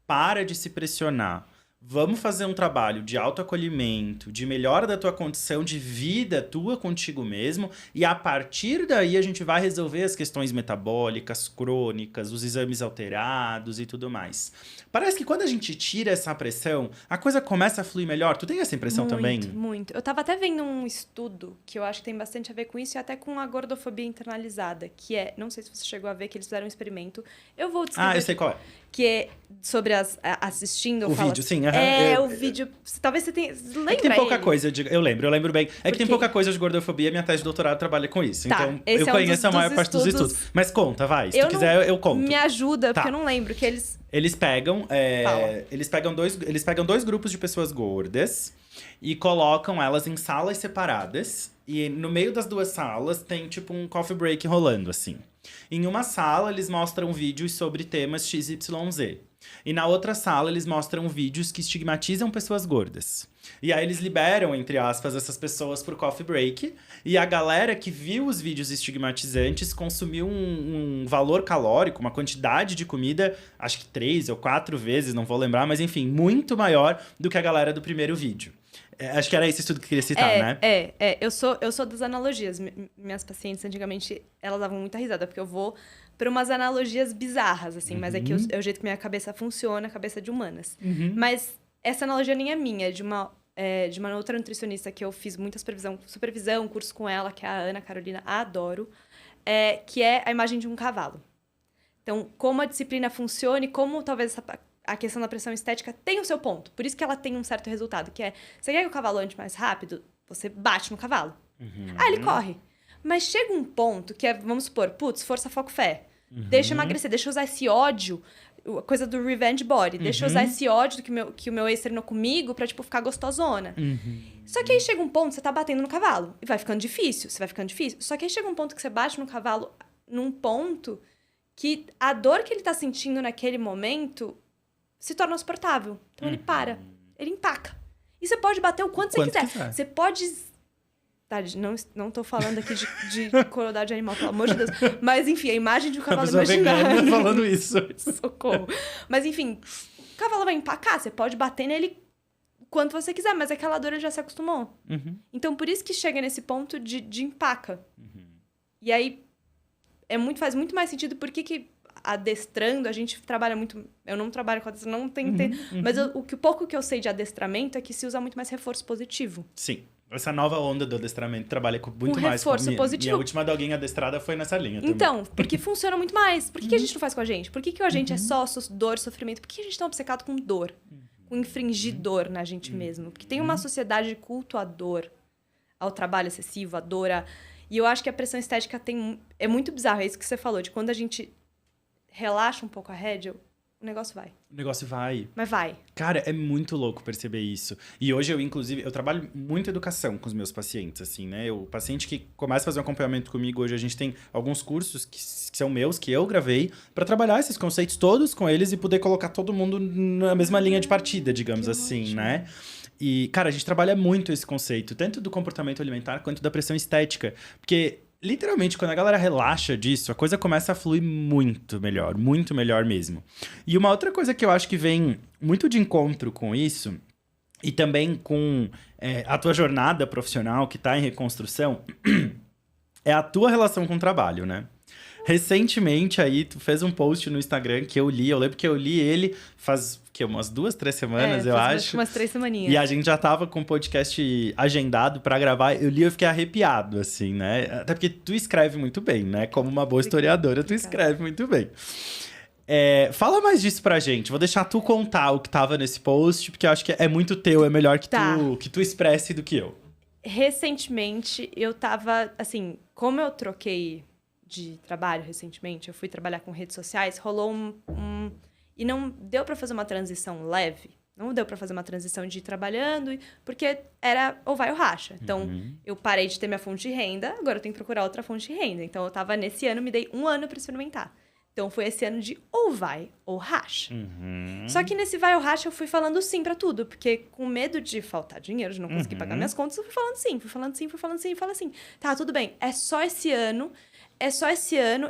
S1: para de se pressionar, vamos fazer um trabalho de autoacolhimento, de melhora da tua condição de vida tua contigo mesmo, e a partir daí a gente vai resolver as questões metabólicas, crônicas, os exames alterados e tudo mais. Parece que quando a gente tira essa pressão, a coisa começa a fluir melhor. Tu tem essa impressão também?
S2: Muito, muito. Eu tava até vendo um estudo que eu acho que tem bastante a ver com isso e até com a gordofobia internalizada, que é, não sei se você chegou a ver, que eles fizeram um experimento. Eu vou descrever.
S1: Eu sei qual é.
S2: Que é sobre assistindo...
S1: O vídeo, sim.
S2: O vídeo... Talvez você tenha... Lembra
S1: É que tem pouca
S2: ele?
S1: coisa, eu lembro bem. É que tem pouca coisa de gordofobia, minha tese de doutorado trabalha com isso.
S2: Tá,
S1: então,
S2: esse
S1: eu conheço a maior parte dos estudos. Mas conta, vai. Se tu quiser, eu conto.
S2: Me ajuda,
S1: Tá.
S2: porque eu não lembro, que eles...
S1: Eles pegam dois grupos de pessoas gordas e colocam elas em salas separadas. E no meio das duas salas tem tipo um coffee break rolando, assim. Em uma sala, eles mostram vídeos sobre temas XYZ. E na outra sala, eles mostram vídeos que estigmatizam pessoas gordas. E aí eles liberam, entre aspas, essas pessoas pro coffee break. E a galera que viu os vídeos estigmatizantes consumiu um valor calórico, uma quantidade de comida, acho que 3 ou 4 vezes, não vou lembrar, mas enfim, muito maior do que a galera do primeiro vídeo. Acho que era esse estudo que eu queria citar, né?
S2: Eu sou das analogias. Minhas pacientes, antigamente, elas davam muita risada, porque eu vou para umas analogias bizarras, assim. Mas é que é o jeito que minha cabeça funciona, a cabeça de humanas. Mas essa analogia nem é minha, é de uma outra nutricionista que eu fiz muita supervisão, curso com ela, que é a Ana Carolina, adoro, que é a imagem de um cavalo. Então, como a disciplina funciona e como talvez a questão da pressão estética tem o seu ponto. Por isso que ela tem um certo resultado, que é, você quer que o cavalo ande mais rápido? Você bate no cavalo. Ele corre. Mas chega um ponto que é, vamos supor, força, foco, fé. Deixa eu emagrecer, deixa eu usar esse ódio, a coisa do revenge body. Deixa eu usar esse ódio que o meu ex treinou comigo pra, tipo, ficar gostosona. Só que aí chega um ponto que você tá batendo no cavalo. E vai ficando difícil, Só que aí chega um ponto que você bate no cavalo num ponto que a dor que ele tá sentindo naquele momento se torna suportável. Então ele para, ele empaca. E você pode bater o quanto você quiser. Você pode... Tá, não tô falando aqui de crueldade animal, pelo amor de Deus. Mas, enfim, a imagem de um cavalo imaginário.
S1: Falando isso.
S2: Socorro. Mas, enfim, o cavalo vai empacar. Você pode bater nele o quanto você quiser, mas aquela dor ele já se acostumou. Então, por isso que chega nesse ponto de empaca. E aí, faz muito mais sentido porque adestrando, a gente trabalha muito... Eu não trabalho com adestramento, não tem... Mas o pouco que eu sei de adestramento é que se usa muito mais reforço positivo.
S1: Sim. Essa nova onda do adestramento trabalha muito mais com
S2: reforço positivo.
S1: Minha última doguinha adestrada foi nessa linha também.
S2: Então, porque funciona muito mais. Por que a gente não faz com a gente? Por que a gente é só dor, sofrimento? Por que a gente tá obcecado com dor? com infringidor na gente mesmo. Porque tem uma sociedade de culto à dor, ao trabalho excessivo, à dor. E eu acho que a pressão estética é muito bizarro. É isso que você falou, de quando a gente relaxa um pouco a rédea, o negócio vai.
S1: O negócio vai.
S2: Mas vai.
S1: Cara, é muito louco perceber isso. E hoje eu trabalho muito educação com os meus pacientes, assim, né? O paciente que começa a fazer um acompanhamento comigo, hoje a gente tem alguns cursos que são meus, que eu gravei, pra trabalhar esses conceitos todos com eles e poder colocar todo mundo na mesma linha de partida, digamos assim,
S2: ótimo.
S1: né? E, cara, a gente trabalha muito esse conceito, tanto do comportamento alimentar quanto da pressão estética. Porque, literalmente, quando a galera relaxa disso, a coisa começa a fluir muito melhor mesmo. E uma outra coisa que eu acho que vem muito de encontro com isso, e também com a tua jornada profissional que tá em reconstrução, é a tua relação com o trabalho, né? Recentemente aí, tu fez um post no Instagram que eu li, eu lembro que eu li ele faz umas 2, 3 semanas, eu acho.
S2: Umas 3 semaninhas.
S1: E a gente já tava com o podcast agendado pra gravar. Eu li e eu fiquei arrepiado, assim, né? Até porque tu escreve muito bem, né? Como uma boa historiadora, tu escreve muito bem. Fala mais disso pra gente. Vou deixar tu contar o que tava nesse post, porque eu acho que é muito teu, é melhor que tu expresse do que eu.
S2: Recentemente, eu tava, assim, como eu troquei de trabalho recentemente, eu fui trabalhar com redes sociais, rolou e não deu pra fazer uma transição leve. Não deu pra fazer uma transição de ir trabalhando, porque era ou vai ou racha. Então, eu parei de ter minha fonte de renda, agora eu tenho que procurar outra fonte de renda. Então, eu tava nesse ano, me dei 1 ano pra experimentar. Então, foi esse ano de ou vai ou racha. Só que nesse vai ou racha, eu fui falando sim pra tudo. Porque com medo de faltar dinheiro, de não conseguir pagar minhas contas, eu fui falando sim. E falei assim, tá, tudo bem, é só esse ano,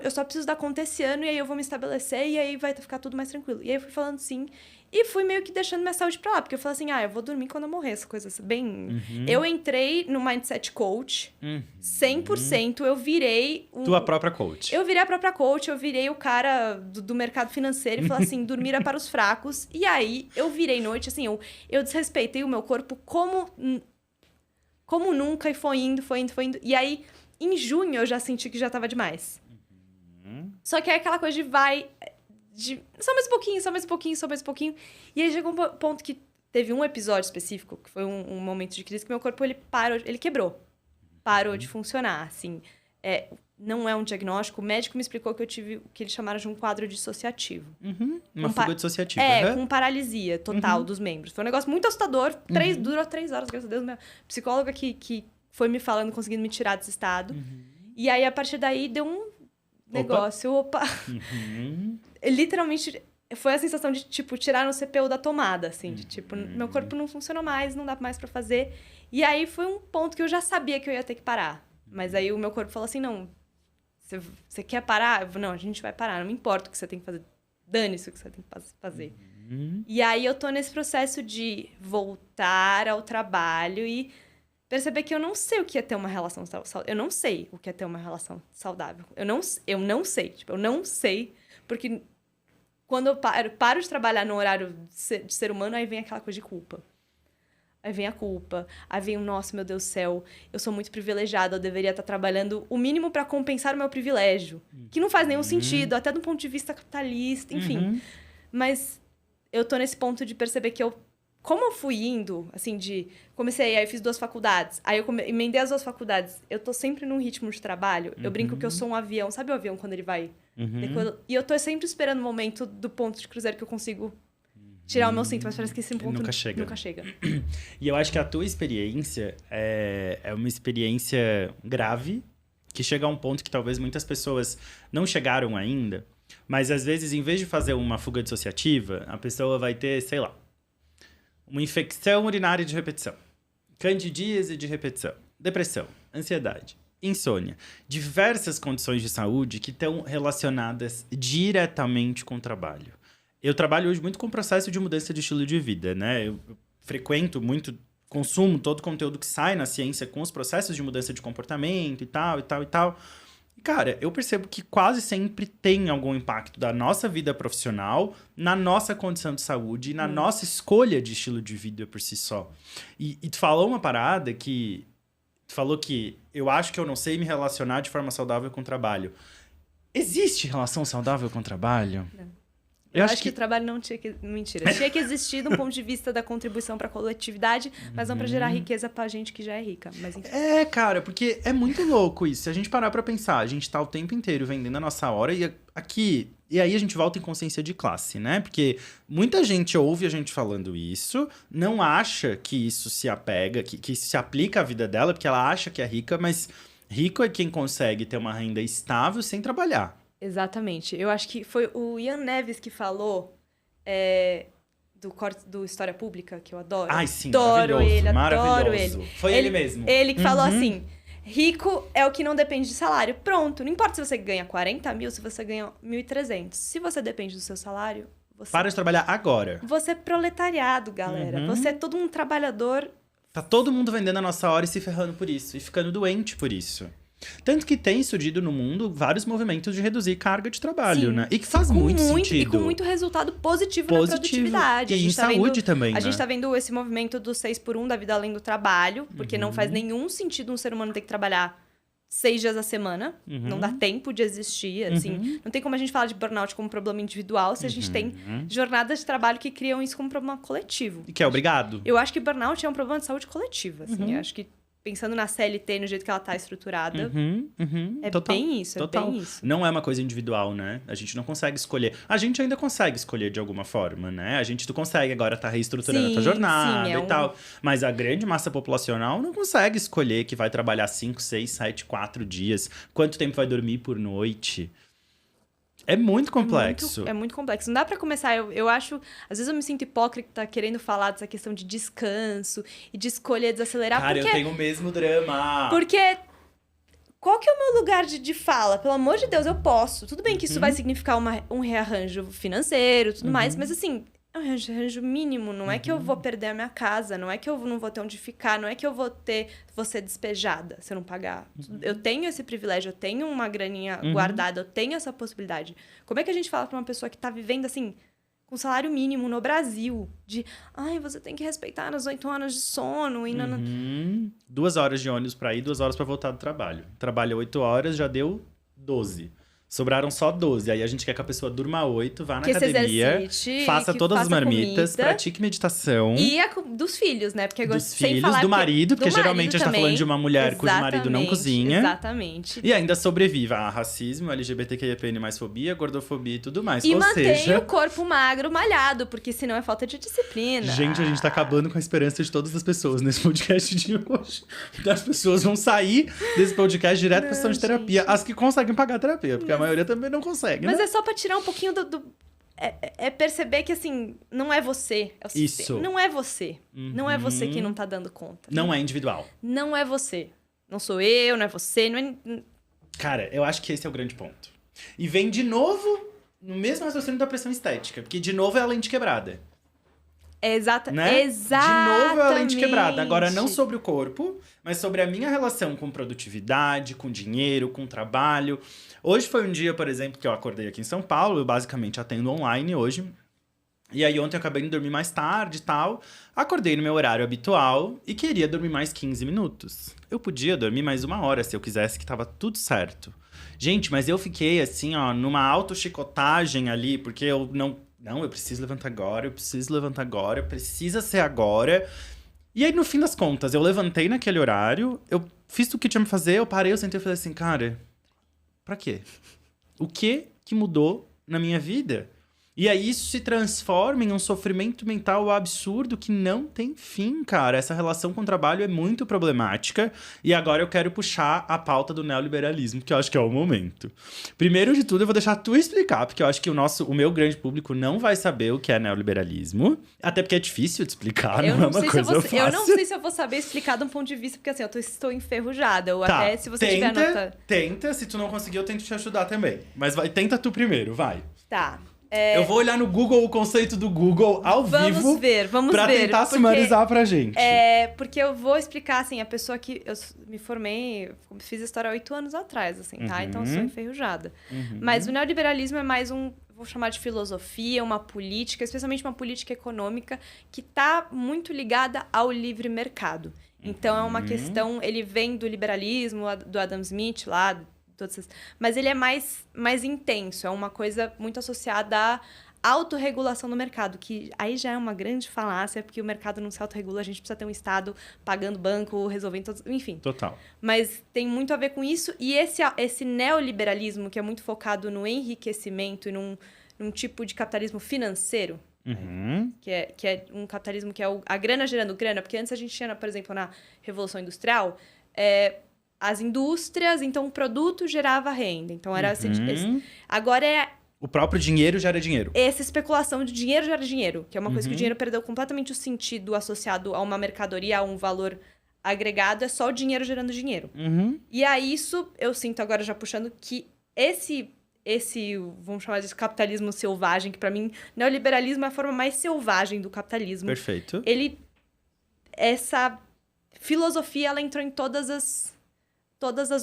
S2: eu só preciso dar conta esse ano, e aí eu vou me estabelecer, e aí vai ficar tudo mais tranquilo. E aí eu fui falando sim, e fui meio que deixando minha saúde pra lá. Porque eu falei assim, eu vou dormir quando eu morrer, essa coisa bem... Eu entrei no Mindset Coach, 100%, eu virei...
S1: Tua própria coach.
S2: Eu virei a própria coach, eu virei o cara do mercado financeiro e falei assim, dormir é para os fracos. E aí, eu virei noite, assim, eu desrespeitei o meu corpo como nunca, e foi indo. E aí, em junho, eu já senti que já tava demais. Só que é aquela coisa de só mais um pouquinho. E aí, chegou um ponto que teve um episódio específico, que foi um momento de crise, que meu corpo, ele quebrou. Parou de funcionar, assim. Não é um diagnóstico. O médico me explicou que eu tive o que eles chamaram de um quadro dissociativo.
S1: Uma fuga dissociativa.
S2: Com paralisia total dos membros. Foi um negócio muito assustador. Durou 3 horas, graças a Deus. Minha psicóloga que foi me falando, conseguindo me tirar desse estado. E aí, a partir daí, deu um negócio. Literalmente, foi a sensação de, tipo, tirar no CPU da tomada, assim. De, tipo, meu corpo não funciona mais, não dá mais pra fazer. E aí, foi um ponto que eu já sabia que eu ia ter que parar. Mas aí, o meu corpo falou assim, não... Você quer parar? Não, a gente vai parar. Não me importa o que você tem que fazer. Dane-se o que você tem que fazer. E aí, eu tô nesse processo de voltar ao trabalho e perceber que eu não sei o que é ter uma relação saudável. Eu não sei o que é ter uma relação saudável. Eu não sei. Tipo, eu não sei. Porque quando eu paro de trabalhar no horário de ser humano, aí vem aquela coisa de culpa. Aí vem a culpa, aí vem o nossa, meu Deus do céu, eu sou muito privilegiada, eu deveria estar trabalhando o mínimo para compensar o meu privilégio. Que não faz nenhum sentido, até do ponto de vista capitalista, enfim. Mas eu tô nesse ponto de perceber que como eu fui indo, assim, comecei, aí eu fiz 2 faculdades, aí eu emendei as 2 faculdades, eu tô sempre num ritmo de trabalho, eu brinco que eu sou um avião, sabe o avião quando ele vai? E eu tô sempre esperando o momento do ponto de cruzeiro que eu consigo tirar o meu cinto, mas parece que esse ponto nunca chega.
S1: E eu acho que a tua experiência é uma experiência grave, que chega a um ponto que talvez muitas pessoas não chegaram ainda, mas às vezes, em vez de fazer uma fuga dissociativa, a pessoa vai ter, sei lá, uma infecção urinária de repetição, candidíase de repetição, depressão, ansiedade, insônia, diversas condições de saúde que estão relacionadas diretamente com o trabalho. Eu trabalho hoje muito com o processo de mudança de estilo de vida, né? Eu frequento muito, consumo todo o conteúdo que sai na ciência com os processos de mudança de comportamento e tal. E, cara, eu percebo que quase sempre tem algum impacto da nossa vida profissional na nossa condição de saúde e na nossa escolha de estilo de vida por si só. E tu falou uma parada que... Tu falou que eu acho que eu não sei me relacionar de forma saudável com o trabalho. Existe relação saudável com o trabalho?
S2: Não. Eu acho que o trabalho não tinha que... Mentira. Tinha que existir de um ponto de vista da contribuição pra coletividade, mas não pra gerar riqueza pra gente que já é rica. Mas enfim.
S1: Cara, porque é muito louco isso. Se a gente parar pra pensar, a gente tá o tempo inteiro vendendo a nossa hora e aqui... E aí a gente volta em consciência de classe, né? Porque muita gente ouve a gente falando isso, não acha que isso se apega, que isso se aplica à vida dela, porque ela acha que é rica, mas rico é quem consegue ter uma renda estável sem trabalhar.
S2: Exatamente. Eu acho que foi o Ian Neves que falou do História Pública, que eu adoro.
S1: Ai, sim,
S2: adoro ele,
S1: maravilhoso.
S2: Adoro ele.
S1: Foi ele mesmo.
S2: Ele que falou assim, rico é o que não depende de salário. Pronto, não importa se você ganha 40 mil, se você ganha 1.300. Se você depende do seu salário, você...
S1: Para de trabalhar agora.
S2: Você é proletariado, galera. Você é todo um trabalhador.
S1: Tá todo mundo vendendo a nossa hora e se ferrando por isso. E ficando doente por isso. Tanto que tem surgido no mundo vários movimentos de reduzir carga de trabalho, né? E que faz muito sentido.
S2: E com muito resultado positivo na produtividade.
S1: E em saúde também, né?
S2: A gente tá vendo esse movimento do 6x1 da vida além do trabalho, porque não faz nenhum sentido um ser humano ter que trabalhar 6 dias a semana. Não dá tempo de existir, assim. Não tem como a gente falar de burnout como problema individual se a gente tem jornadas de trabalho que criam isso como problema coletivo.
S1: E que é obrigado.
S2: Eu acho que burnout é um problema de saúde coletiva, assim. Eu acho que pensando na CLT, no jeito que ela tá estruturada, é
S1: total,
S2: bem isso,
S1: total.
S2: é bem isso.
S1: Não é uma coisa individual, né? A gente não consegue escolher. A gente ainda consegue escolher de alguma forma, né? Tu consegue agora tá reestruturando a tua jornada e tal. Mas a grande massa populacional não consegue escolher que vai trabalhar 5, 6, 7, 4 dias. Quanto tempo vai dormir por noite? É muito complexo.
S2: É muito complexo. Não dá pra começar. Eu acho... Às vezes eu me sinto hipócrita querendo falar dessa questão de descanso e de escolher desacelerar.
S1: Cara, eu tenho o mesmo drama.
S2: Porque... Qual que é o meu lugar de fala? Pelo amor de Deus, eu posso. Tudo bem que isso vai significar um rearranjo financeiro e tudo mais. Mas assim... É um rearranjo mínimo, não é que eu vou perder a minha casa, não é que eu não vou ter onde ficar, não é que eu vou ser despejada se eu não pagar. Eu tenho esse privilégio, eu tenho uma graninha guardada, eu tenho essa possibilidade. Como é que a gente fala pra uma pessoa que tá vivendo, assim, com salário mínimo no Brasil, você tem que respeitar as 8 horas de sono e...
S1: 2 horas de ônibus pra ir, 2 horas pra voltar do trabalho. Trabalha 8 horas, já deu 12. Sobraram só 12. Aí a gente quer que a pessoa durma 8, vá na academia, faça todas as marmitas, pratique meditação.
S2: E dos filhos, né? Porque
S1: dos filhos, do marido, porque geralmente a gente tá falando de uma mulher cujo marido não cozinha.
S2: Exatamente.
S1: E ainda sobreviva a racismo, LGBTQIAPN+, fobia, gordofobia e tudo mais.
S2: E mantém o corpo magro, malhado, porque senão é falta de disciplina.
S1: Gente, a gente tá acabando com a esperança de todas as pessoas nesse podcast de hoje. As pessoas vão sair desse podcast direto pra sessão de terapia. As que conseguem pagar a terapia, porque a maioria também não consegue,
S2: Mas
S1: né?
S2: é só pra tirar um pouquinho É perceber que, assim, não é você. É o sistema. Não é você. Não é você quem não tá dando conta.
S1: Não é individual.
S2: Não é você. Não sou eu, não é você, não é...
S1: Cara, eu acho que esse é o grande ponto. E vem de novo no mesmo raciocínio da pressão estética. Porque, de novo, é a lente quebrada. Né?
S2: Exatamente.
S1: De novo é a lente quebrada. Agora, não sobre o corpo, mas sobre a minha relação com produtividade, com dinheiro, com trabalho. Hoje foi um dia, por exemplo, que eu acordei aqui em São Paulo. Eu basicamente atendo online hoje. E aí ontem eu acabei de dormir mais tarde e tal. Acordei no meu horário habitual e queria dormir mais 15 minutos. Eu podia dormir mais 1 hora se eu quisesse, que tava tudo certo. Gente, mas eu fiquei assim, ó, numa auto-chicotagem ali, porque eu não, eu preciso levantar agora, precisa ser agora. E aí, no fim das contas, eu levantei naquele horário, eu fiz o que tinha que fazer, eu parei, eu sentei e falei assim, cara, pra quê? O que mudou na minha vida? E aí isso se transforma em um sofrimento mental absurdo que não tem fim, cara. Essa relação com o trabalho é muito problemática. E agora eu quero puxar a pauta do neoliberalismo, que eu acho que é o momento. Primeiro de tudo, eu vou deixar tu explicar, porque eu acho que o meu grande público não vai saber o que é neoliberalismo. Até porque é difícil de explicar, não é uma coisa fácil.
S2: Eu não sei se eu vou saber explicar de um ponto de vista, porque assim, eu estou enferrujada. Ou
S1: tá,
S2: até se você tiver nota...
S1: Tenta, se tu não conseguir, eu tento te ajudar também. Mas tenta tu primeiro, vai.
S2: Tá.
S1: Eu vou olhar no Google o conceito do Google ao vivo.
S2: Vamos ver.
S1: Pra tentar sumarizar pra gente.
S2: Porque eu vou explicar, assim, a pessoa que... Eu me formei, fiz história há 8 anos atrás, assim, tá? Então eu sou enferrujada. Mas o neoliberalismo é mais vou chamar de filosofia, uma política, especialmente uma política econômica, que tá muito ligada ao livre mercado. Então é uma questão... Ele vem do liberalismo, do Adam Smith lá... Mas ele é mais intenso, é uma coisa muito associada autorregulação do mercado, que aí já é uma grande falácia, porque o mercado não se autorregula, a gente precisa ter um Estado pagando banco, resolvendo todos, enfim.
S1: Total.
S2: Mas tem muito a ver com isso, e esse neoliberalismo, que é muito focado no enriquecimento e num tipo de capitalismo financeiro, que é um capitalismo que é a grana gerando grana, porque antes a gente tinha, por exemplo, na Revolução Industrial, as indústrias, então o produto gerava renda. Então era agora
S1: o próprio dinheiro gera dinheiro.
S2: Essa especulação de dinheiro gera dinheiro, que é uma coisa que o dinheiro perdeu completamente o sentido associado a uma mercadoria, a um valor agregado, é só o dinheiro gerando dinheiro. E aí isso, eu sinto agora já puxando que esse, vamos chamar de capitalismo selvagem, que pra mim, neoliberalismo é a forma mais selvagem do capitalismo.
S1: Perfeito.
S2: Essa filosofia, ela entrou em todas as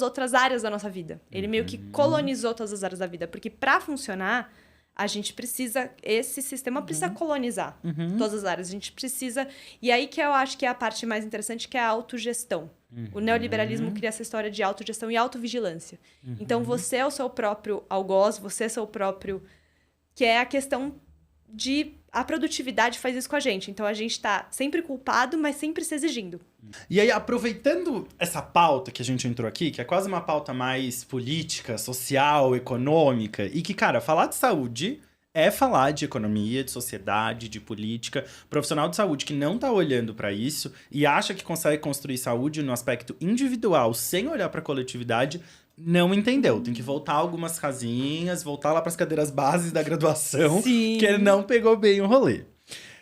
S2: outras áreas da nossa vida. Ele meio que colonizou todas as áreas da vida. Porque para funcionar, a gente precisa... Esse sistema precisa colonizar todas as áreas. A gente precisa... E aí que eu acho que é a parte mais interessante, que é a autogestão. O neoliberalismo cria essa história de autogestão e autovigilância. Então, você é o seu próprio algoz, você é o seu próprio... Que é a questão de... A produtividade faz isso com a gente. Então, a gente tá sempre culpado, mas sempre se exigindo.
S1: E aí, aproveitando essa pauta que a gente entrou aqui, que é quase uma pauta mais política, social, econômica, e que, cara, falar de saúde é falar de economia, de sociedade, de política. Profissional de saúde que não tá olhando pra isso e acha que consegue construir saúde no aspecto individual sem olhar pra coletividade, não entendeu. Tem que voltar algumas casinhas, voltar lá pras cadeiras bases da graduação,
S2: Sim.
S1: que ele não pegou bem o rolê.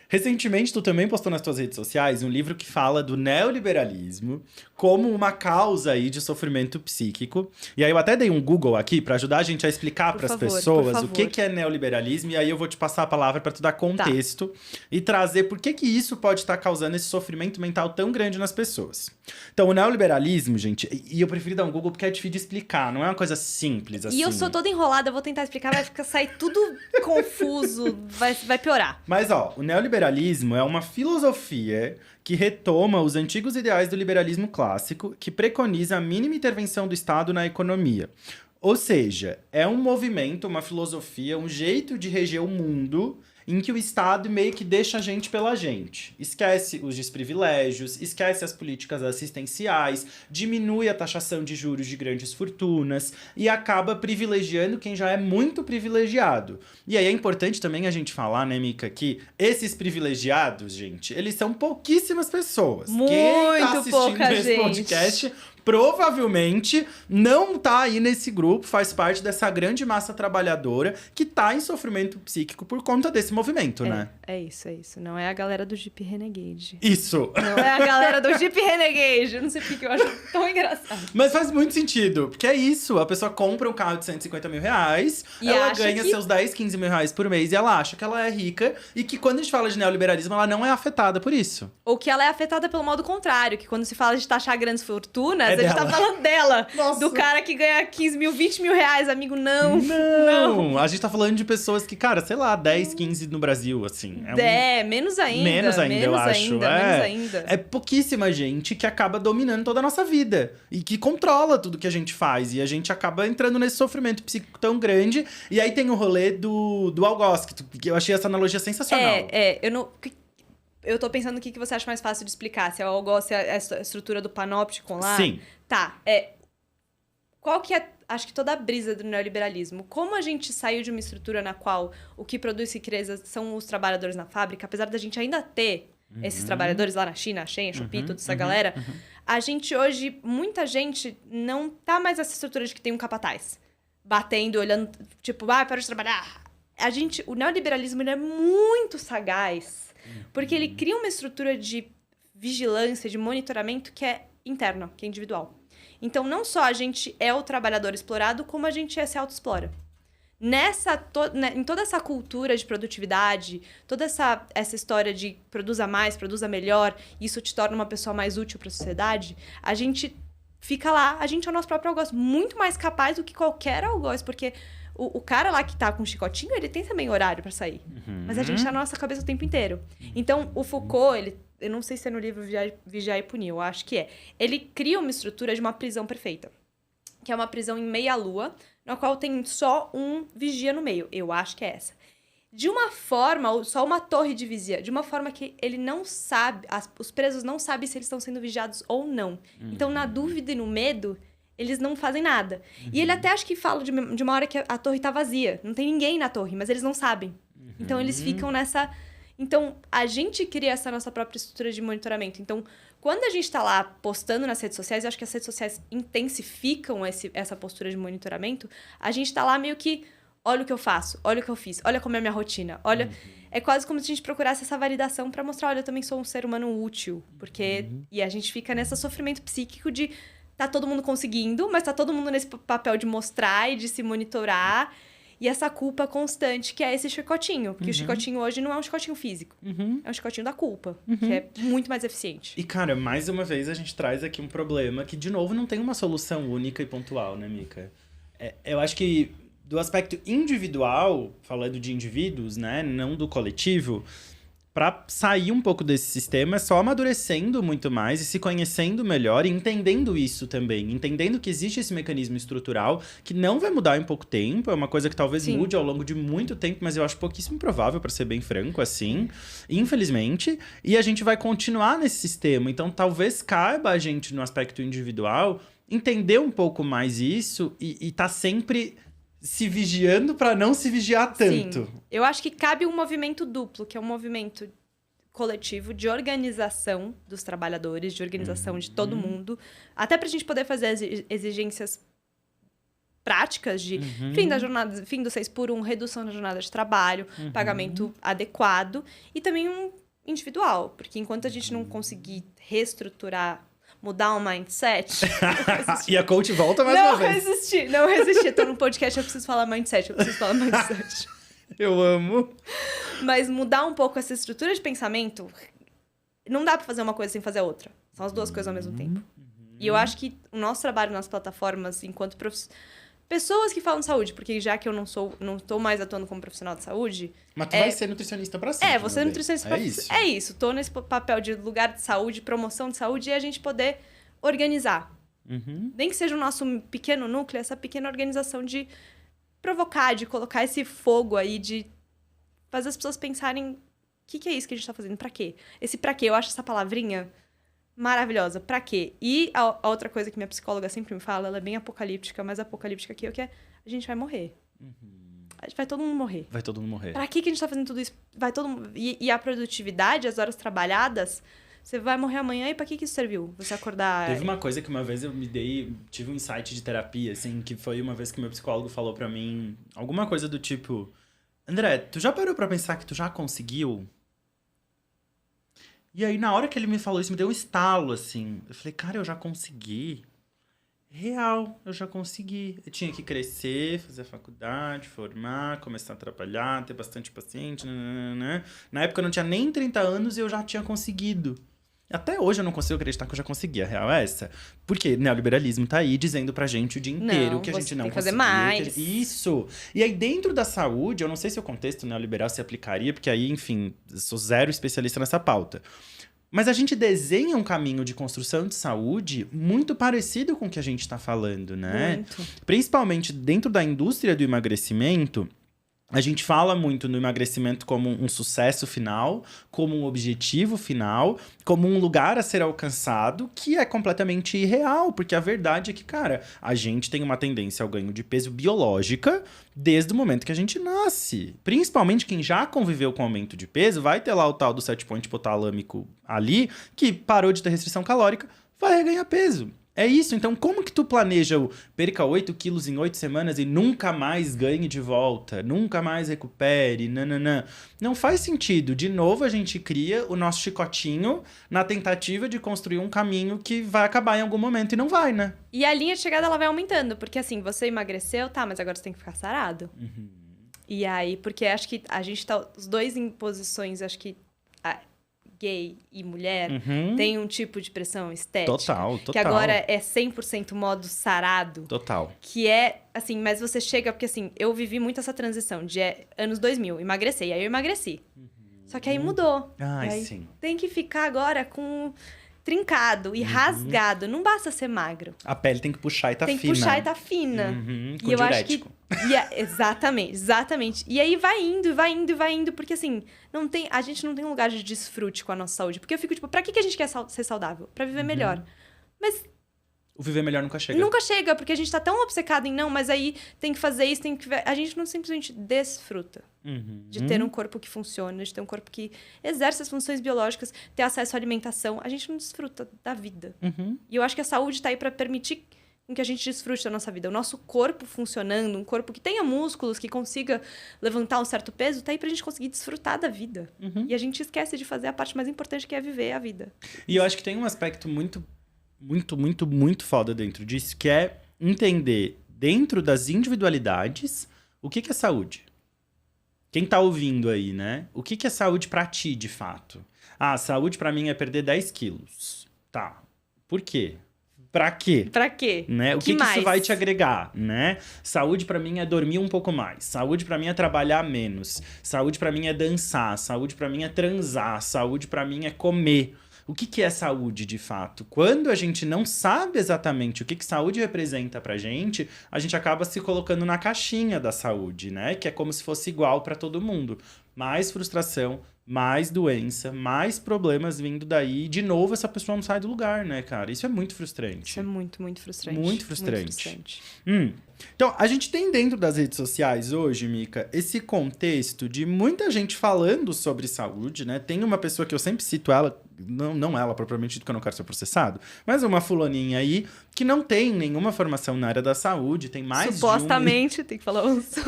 S1: Recentemente, tu também postou nas tuas redes sociais um livro que fala do neoliberalismo como uma causa aí de sofrimento psíquico. E aí eu até dei um Google aqui pra ajudar a gente a explicar para as pessoas o que é neoliberalismo. E aí eu vou te passar a palavra pra tu dar contexto e trazer por que isso pode estar causando esse sofrimento mental tão grande nas pessoas. Então, o neoliberalismo, gente, e eu preferi dar um Google porque é difícil de explicar, não é uma coisa simples assim.
S2: E eu sou toda enrolada, eu vou tentar explicar, sair tudo confuso, vai piorar.
S1: Mas, ó, o neoliberalismo é uma filosofia que retoma os antigos ideais do liberalismo clássico, que preconiza a mínima intervenção do Estado na economia. Ou seja, é um movimento, uma filosofia, um jeito de reger o mundo em que o Estado meio que deixa a gente pela gente. Esquece os desprivilégios, esquece as políticas assistenciais, diminui a taxação de juros de grandes fortunas e acaba privilegiando quem já é muito privilegiado. E aí é importante também a gente falar, né, Mica, que esses privilegiados, gente, eles são pouquíssimas pessoas. Quem tá assistindo esse podcast provavelmente não tá aí nesse grupo, faz parte dessa grande massa trabalhadora que tá em sofrimento psíquico por conta desse movimento, né?
S2: É isso. Não é a galera do Jeep Renegade.
S1: Isso!
S2: Não é a galera do Jeep Renegade. Eu não sei porque eu acho tão engraçado.
S1: Mas faz muito sentido, porque é isso. A pessoa compra um carro de 150 mil reais, e ela ganha seus 10, 15 mil reais por mês e ela acha que ela é rica e que quando a gente fala de neoliberalismo, ela não é afetada por isso.
S2: Ou que ela é afetada pelo modo contrário, que quando se fala de taxar grandes fortunas, a gente
S1: dela.
S2: tá falando dela.
S1: Nossa.
S2: Do cara que ganha 15 mil, 20 mil reais, amigo, não.
S1: A gente tá falando de pessoas que, cara, sei lá, 10, 15 no Brasil, assim.
S2: Menos ainda.
S1: Menos ainda, eu acho.
S2: Menos ainda.
S1: É pouquíssima gente que acaba dominando toda a nossa vida. E que controla tudo que a gente faz. E a gente acaba entrando nesse sofrimento psíquico tão grande. E aí tem o rolê do algoz, que eu achei essa analogia sensacional.
S2: Eu tô pensando o que você acha mais fácil de explicar. Se é o algoz, se é a estrutura do panóptico lá.
S1: Sim.
S2: Tá. Qual que é, acho que toda a brisa do neoliberalismo? Como a gente saiu de uma estrutura na qual o que produz riqueza são os trabalhadores na fábrica, apesar da gente ainda ter esses trabalhadores lá na China, a Shein, a Shopee, toda essa galera, a gente hoje, muita gente não tá mais nessa estrutura de que tem um capataz batendo, olhando, tipo, para de trabalhar. O neoliberalismo ele é muito sagaz, porque ele cria uma estrutura de vigilância, de monitoramento que é interno, que é individual. Então, não só a gente é o trabalhador explorado, como a gente se autoexplora. Em toda essa cultura de produtividade, toda essa história de produza mais, produza melhor, isso te torna uma pessoa mais útil para a sociedade, a gente fica lá, a gente é o nosso próprio algoz, muito mais capaz do que qualquer algoz, porque o cara lá que tá com um chicotinho, ele tem também horário para sair. Mas a gente tá na nossa cabeça o tempo inteiro. Então, o Foucault, eu não sei se é no livro Vigiar e Punir, eu acho que é. Ele cria uma estrutura de uma prisão perfeita. Que é uma prisão em meia-lua, na qual tem só um vigia no meio. Eu acho que é essa. de uma forma, só uma torre de vigia, de uma forma que ele não sabe, os presos não sabem se eles estão sendo vigiados ou não. Então, na dúvida e no medo, eles não fazem nada. E ele até acho que fala de uma hora que a torre tá vazia. Não tem ninguém na torre, mas eles não sabem. Então, eles ficam nessa... Então, a gente cria essa nossa própria estrutura de monitoramento. Então, quando a gente tá lá postando nas redes sociais, eu acho que as redes sociais intensificam essa postura de monitoramento, a gente tá lá meio que... Olha o que eu faço, olha o que eu fiz, olha como é a minha rotina, olha... É quase como se a gente procurasse essa validação pra mostrar, olha, eu também sou um ser humano útil. Porque... E a gente fica nesse sofrimento psíquico de... Tá todo mundo conseguindo, mas tá todo mundo nesse papel de mostrar e de se monitorar. E essa culpa constante, que é esse chicotinho. Porque o chicotinho hoje não é um chicotinho físico. É um chicotinho da culpa, que é muito mais eficiente.
S1: E, cara, mais uma vez a gente traz aqui um problema que, de novo, não tem uma solução única e pontual, né, Mica? Eu acho que... Do aspecto individual, falando de indivíduos, né, não do coletivo, para sair um pouco desse sistema é só amadurecendo muito mais e se conhecendo melhor e entendendo isso também. Entendendo que existe esse mecanismo estrutural que não vai mudar em pouco tempo, é uma coisa que talvez mude ao longo de muito tempo, mas eu acho pouquíssimo provável, para ser bem franco, assim, infelizmente. E a gente vai continuar nesse sistema, então talvez caiba a gente no aspecto individual entender um pouco mais isso e tá sempre... se vigiando para não se vigiar tanto.
S2: Sim. Eu acho que cabe um movimento duplo, que é um movimento coletivo de organização dos trabalhadores, de organização de todo mundo, até pra gente poder fazer as exigências práticas de fim da jornada, fim do 6x1, redução da jornada de trabalho, pagamento adequado, e também um individual, porque enquanto a gente não conseguir reestruturar, mudar o mindset...
S1: E a coach volta mais uma vez.
S2: Não resisti. Tô num podcast, eu preciso falar mindset.
S1: Eu amo.
S2: Mas mudar um pouco essa estrutura de pensamento, não dá pra fazer uma coisa sem fazer a outra. São as duas coisas ao mesmo tempo. E eu acho que o nosso trabalho nas plataformas, enquanto pessoas que falam de saúde, porque já que eu não tô mais atuando como profissional de saúde...
S1: Mas tu vai ser nutricionista pra sempre.
S2: Você é nutricionista pra sempre. É isso. Tô nesse papel de lugar de saúde, promoção de saúde, e a gente poder organizar. Nem que seja o nosso pequeno núcleo, essa pequena organização de provocar, de colocar esse fogo aí, de fazer as pessoas pensarem o que é isso que a gente tá fazendo, pra quê? Esse pra quê, eu acho essa palavrinha maravilhosa, pra quê? E a outra coisa que minha psicóloga sempre me fala, ela é bem apocalíptica, mas apocalíptica que é a gente vai morrer. Vai todo mundo morrer.
S1: Vai todo mundo morrer.
S2: Pra que a gente tá fazendo tudo isso? Vai todo mundo... E a produtividade, as horas trabalhadas, você vai morrer amanhã e pra que isso serviu? Você acordar...
S1: Teve uma coisa que uma vez tive um insight de terapia, assim, que foi uma vez que meu psicólogo falou pra mim alguma coisa do tipo: André, tu já parou pra pensar que tu já conseguiu? E aí, na hora que ele me falou isso, me deu um estalo, assim. Eu falei, cara, eu já consegui. Real, eu já consegui. Eu tinha que crescer, fazer a faculdade, formar, começar a trabalhar, ter bastante paciente, nananana. Na época eu não tinha nem 30 anos e eu já tinha conseguido. Até hoje eu não consigo acreditar que eu já consegui, a real é essa. Porque neoliberalismo tá aí dizendo pra gente o dia inteiro que a gente não conseguiu.
S2: Fazer mais.
S1: Isso! E aí dentro da saúde, eu não sei se o contexto neoliberal se aplicaria, porque aí, enfim, eu sou zero especialista nessa pauta. Mas a gente desenha um caminho de construção de saúde muito parecido com o que a gente está falando, né?
S2: Muito.
S1: Principalmente dentro da indústria do emagrecimento, a gente fala muito no emagrecimento como um sucesso final, como um objetivo final, como um lugar a ser alcançado, que é completamente irreal, porque a verdade é que, cara, a gente tem uma tendência ao ganho de peso biológica desde o momento que a gente nasce. Principalmente quem já conviveu com aumento de peso, vai ter lá o tal do set point hipotalâmico ali, que parou de ter restrição calórica, vai reganhar peso. É isso, então como que tu planeja o perca 8 quilos em 8 semanas e nunca mais ganhe de volta, nunca mais recupere, nananã? Não faz sentido. De novo, a gente cria o nosso chicotinho na tentativa de construir um caminho que vai acabar em algum momento e não vai, né?
S2: E a linha de chegada, ela vai aumentando, porque assim, você emagreceu, tá, mas agora você tem que ficar sarado. E aí, porque acho que a gente tá os dois em posições, acho que gay e mulher tem um tipo de pressão estética.
S1: Total.
S2: Que agora é 100% modo sarado.
S1: Total.
S2: Que é, assim, mas você chega... Porque, assim, eu vivi muito essa transição de anos 2000, emagreci. E aí eu emagreci. Só que aí mudou.
S1: Ai,
S2: aí
S1: sim.
S2: tem que ficar agora com trincado e rasgado. Não basta ser magro.
S1: A pele tem que puxar e tá fina.
S2: Tem que puxar e tá fina.
S1: Com
S2: E eu acho
S1: diurético.
S2: que Exatamente. E aí vai indo, porque assim, a gente não tem um lugar de desfrute com a nossa saúde. Porque eu fico tipo, pra que a gente quer ser saudável? Pra viver melhor. Mas
S1: O viver melhor nunca chega.
S2: nunca chega, porque a gente tá tão obcecado em não, mas aí tem que fazer isso, tem que... A gente não simplesmente desfruta de ter um corpo que funciona, de ter um corpo que exerce as funções biológicas, ter acesso à alimentação. A gente não desfruta da vida. E eu acho que a saúde tá aí pra permitir com que a gente desfrute da nossa vida. O nosso corpo funcionando, um corpo que tenha músculos, que consiga levantar um certo peso, tá aí pra gente conseguir desfrutar da vida. E a gente esquece de fazer a parte mais importante, que é viver a vida.
S1: E eu acho que tem um aspecto muito foda dentro disso, que é entender, dentro das individualidades, o que é saúde. Quem tá ouvindo aí, né? O que é saúde pra ti, de fato? Ah, saúde pra mim é perder 10 quilos. Tá. Por quê? Pra quê?
S2: Pra quê?
S1: Né? O que isso vai te agregar, né? Saúde pra mim é dormir um pouco mais. Saúde pra mim é trabalhar menos. Saúde pra mim é dançar. Saúde pra mim é transar. Saúde pra mim é comer. O que é saúde, de fato? Quando a gente não sabe exatamente o que saúde representa pra gente, a gente acaba se colocando na caixinha da saúde, né? Que é como se fosse igual pra todo mundo. Mais frustração, mais doença, mais problemas vindo daí. E, de novo, essa pessoa não sai do lugar, né, cara? Isso é muito frustrante.
S2: Isso é muito frustrante.
S1: Muito frustrante. Então, a gente tem dentro das redes sociais hoje, Mica, esse contexto de muita gente falando sobre saúde, né? Tem uma pessoa que eu sempre cito ela, não ela propriamente dito, que eu não quero ser processado, mas uma fulaninha aí que não tem nenhuma formação na área da saúde, tem mais
S2: supostamente, tem que falar isso.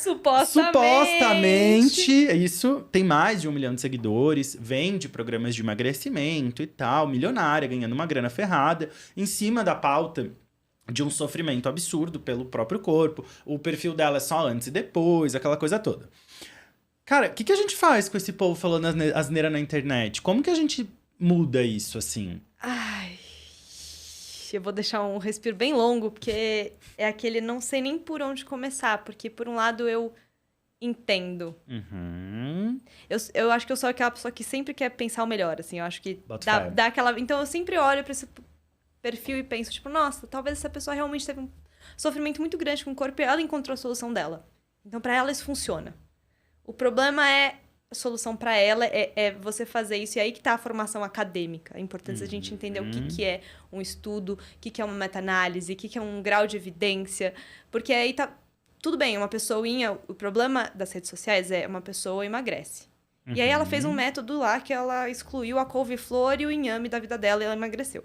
S1: Supostamente, isso, tem mais de 1 milhão de seguidores, vende programas de emagrecimento e tal, milionária, ganhando uma grana ferrada, em cima da pauta de um sofrimento absurdo pelo próprio corpo. O perfil dela é só antes e depois, aquela coisa toda. Cara, o que a gente faz com esse povo falando asneira na internet? Como que a gente muda isso, assim?
S2: Ai, eu vou deixar um respiro bem longo, porque é aquele não sei nem por onde começar. Porque, por um lado, eu entendo. Eu acho que eu sou aquela pessoa que sempre quer pensar o melhor, assim. Eu acho que dá aquela... Então, eu sempre olho pra esse perfil e penso, tipo, nossa, talvez essa pessoa realmente teve um sofrimento muito grande com o corpo e ela encontrou a solução dela. Então, pra ela, isso funciona. O problema é a solução pra ela é você fazer isso. E aí que tá a formação acadêmica. A importância da gente entender o que é um estudo, o que é uma meta-análise, o que é um grau de evidência. Porque aí tá... Tudo bem, uma pessoinha... O problema das redes sociais é uma pessoa emagrece. E aí ela fez um método lá que ela excluiu a couve-flor e o inhame da vida dela e ela emagreceu.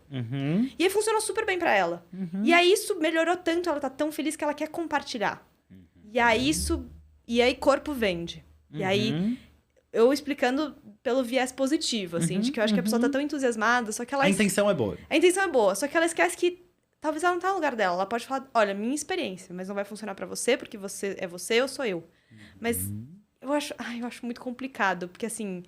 S2: E aí funcionou super bem pra ela. E aí isso melhorou tanto, ela tá tão feliz que ela quer compartilhar. E aí E aí corpo vende. E aí, eu explicando pelo viés positivo, assim, de que eu acho que a pessoa tá tão entusiasmada, só que ela...
S1: A intenção é boa.
S2: A intenção é boa, só que ela esquece que talvez ela não tá no lugar dela. Ela pode falar, olha, minha experiência, mas não vai funcionar pra você, porque você é você, eu sou eu. Mas eu acho muito complicado, porque assim...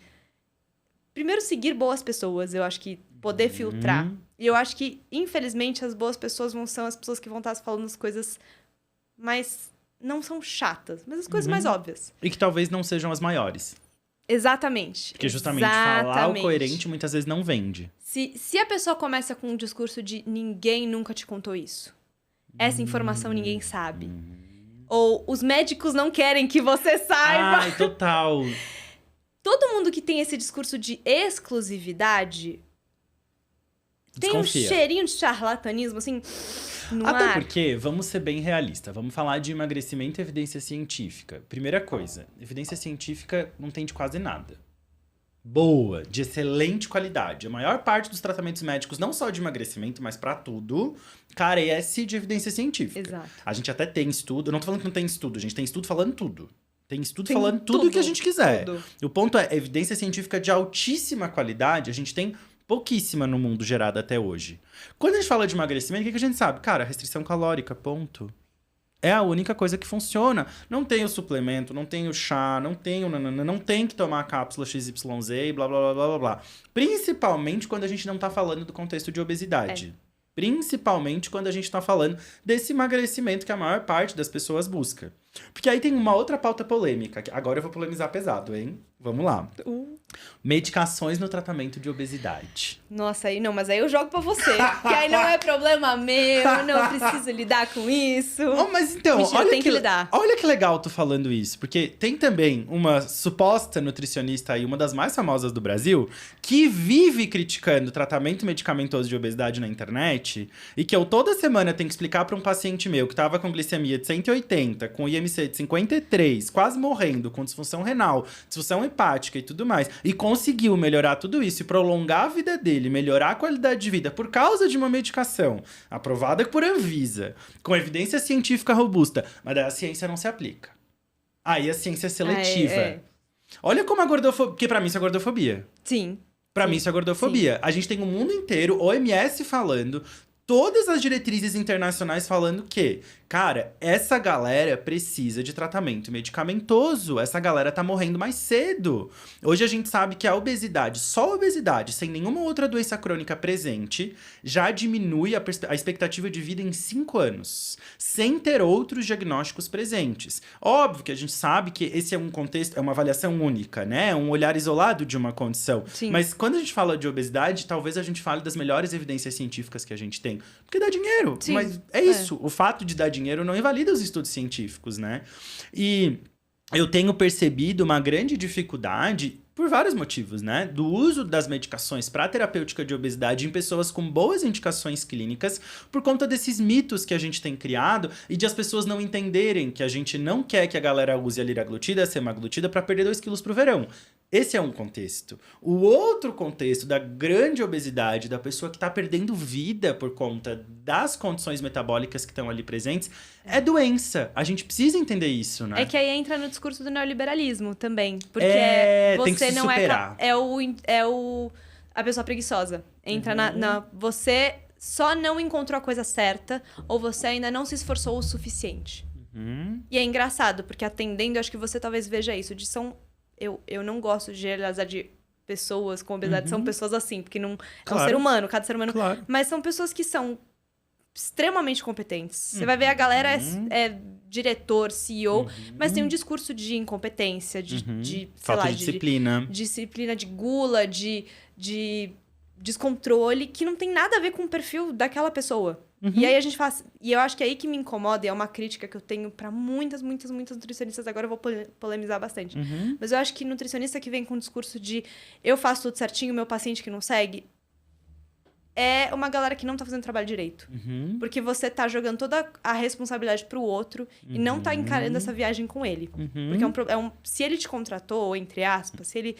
S2: Primeiro, seguir boas pessoas, eu acho que poder filtrar. E eu acho que, infelizmente, as boas pessoas são as pessoas que vão estar falando as coisas mais... Não são chatas, mas as coisas mais óbvias.
S1: E que talvez não sejam as maiores.
S2: Exatamente.
S1: Porque justamente falar o coerente muitas vezes não vende.
S2: Se a pessoa começa com um discurso de ninguém nunca te contou isso, essa informação ninguém sabe, ou os médicos não querem que você saiba...
S1: Ai, total.
S2: Todo mundo que tem esse discurso de exclusividade tem um cheirinho de charlatanismo, assim...
S1: Até porque, vamos ser bem realistas, vamos falar de emagrecimento e evidência científica. Primeira coisa, evidência científica não tem de quase nada. Boa, de excelente qualidade. A maior parte dos tratamentos médicos, não só de emagrecimento, mas pra tudo, carece de evidência científica.
S2: Exato.
S1: A gente até tem estudo, eu não tô falando que não tem estudo, a gente tem estudo falando tudo. Tem estudo falando tudo que a gente quiser.
S2: Tudo.
S1: O ponto é, evidência científica de altíssima qualidade, a gente tem... pouquíssima no mundo gerada até hoje. Quando a gente fala de emagrecimento, o que a gente sabe? Cara, restrição calórica, ponto. É a única coisa que funciona. Não tem o suplemento, não tem o chá, não tem o nanana, não tem que tomar a cápsula XYZ e blá, blá, blá, blá, blá, blá. Principalmente quando a gente não tá falando do contexto de obesidade. Principalmente quando a gente tá falando desse emagrecimento que a maior parte das pessoas busca. Porque aí tem uma outra pauta polêmica. Agora eu vou polemizar pesado, hein? Vamos lá. Medicações no tratamento de obesidade.
S2: Nossa, aí não, mas aí eu jogo pra você. Que aí não é problema meu, eu não preciso lidar com isso.
S1: Oh, mas então,
S2: Mentira,
S1: olha
S2: tem que lidar.
S1: Olha que legal tu falando isso. Porque tem também uma suposta nutricionista aí, uma das mais famosas do Brasil, que vive criticando o tratamento medicamentoso de obesidade na internet. E que eu toda semana tenho que explicar pra um paciente meu que tava com glicemia de 180, com IMC de 53, quase morrendo, com disfunção renal, disfunção hepática e tudo mais. E conseguiu melhorar tudo isso e prolongar a vida dele, melhorar a qualidade de vida por causa de uma medicação aprovada por Anvisa, com evidência científica robusta, mas daí a ciência não se aplica. Aí a ciência é seletiva. Olha como a gordofobia... Porque pra mim isso é gordofobia.
S2: Sim.
S1: Pra mim isso é gordofobia. A gente tem o mundo inteiro, OMS falando, todas as diretrizes internacionais falando que, cara, essa galera precisa de tratamento medicamentoso. Essa galera tá morrendo mais cedo. Hoje a gente sabe que a obesidade, só a obesidade, sem nenhuma outra doença crônica presente, já diminui a expectativa de vida em 5 anos, sem ter outros diagnósticos presentes. Óbvio que a gente sabe que esse é um contexto, é uma avaliação única, né? Um olhar isolado de uma condição.
S2: Sim.
S1: Mas quando a gente fala de obesidade, talvez a gente fale das melhores evidências científicas que a gente tem. Porque dá dinheiro.
S2: Sim,
S1: mas é isso. O fato de dar dinheiro não invalida os estudos científicos, né? E eu tenho percebido uma grande dificuldade, por vários motivos, né? Do uso das medicações para terapêutica de obesidade em pessoas com boas indicações clínicas, por conta desses mitos que a gente tem criado e de as pessoas não entenderem que a gente não quer que a galera use a liraglutida, a semaglutida para perder 2 quilos pro verão. Esse é um contexto. O outro contexto da grande obesidade, da pessoa que está perdendo vida por conta das condições metabólicas que estão ali presentes, é doença. A gente precisa entender isso, né?
S2: É que aí entra no discurso do neoliberalismo também. Porque
S1: tem que
S2: você
S1: se
S2: não
S1: superar.
S2: a pessoa preguiçosa. Entra você só não encontrou a coisa certa ou você ainda não se esforçou o suficiente. E é engraçado, porque atendendo, eu acho que você talvez veja isso. Eu não gosto de generalizar de pessoas com obesidade. São pessoas assim, porque não é um ser humano, cada ser humano.
S1: Claro.
S2: Mas são pessoas que são extremamente competentes. Você vai ver a galera é diretor, CEO, mas tem um discurso de incompetência, de
S1: falta de disciplina.
S2: Disciplina, de gula, de descontrole, que não tem nada a ver com o perfil daquela pessoa. E aí a gente faz... E eu acho que é aí que me incomoda, e é uma crítica que eu tenho pra muitas nutricionistas. Agora eu vou polemizar bastante. Mas eu acho que nutricionista que vem com o discurso de eu faço tudo certinho, meu paciente que não segue, é uma galera que não tá fazendo trabalho direito. Porque você tá jogando toda a responsabilidade pro outro e não tá encarando essa viagem com ele. Porque se ele te contratou, entre aspas, se ele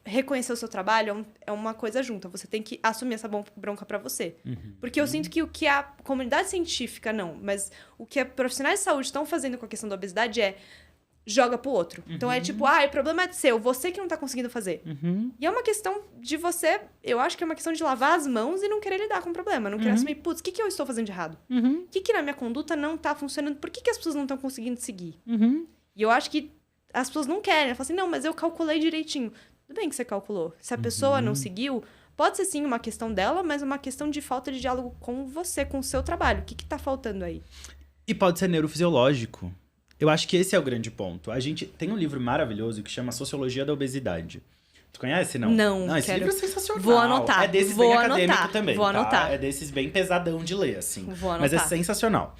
S2: reconhecer o seu trabalho, é uma coisa junta. Você tem que assumir essa bronca pra você. Porque eu sinto que o que a comunidade científica, não, mas o que a profissionais de saúde estão fazendo com a questão da obesidade é joga pro outro. Então é tipo, o problema é seu, você que não tá conseguindo fazer. E é uma questão de você, eu acho que é uma questão de lavar as mãos e não querer lidar com o problema. Não querer assumir, putz, o que eu estou fazendo de errado? O que na minha conduta não tá funcionando? Por que as pessoas não estão conseguindo seguir? E eu acho que as pessoas não querem. Elas falam assim, não, mas eu calculei direitinho. Tudo bem que você calculou. Se a pessoa não seguiu, pode ser sim uma questão dela, mas uma questão de falta de diálogo com você, com o seu trabalho. O que tá faltando aí?
S1: E pode ser neurofisiológico. Eu acho que esse é o grande ponto. A gente tem um livro maravilhoso que chama Sociologia da Obesidade. Tu conhece, não?
S2: Não,
S1: esse livro é sensacional.
S2: Vou anotar.
S1: É desses
S2: Vou
S1: bem
S2: anotar.
S1: acadêmico também,
S2: Vou anotar.
S1: É desses bem pesadão de ler, assim.
S2: Vou anotar.
S1: Mas é sensacional.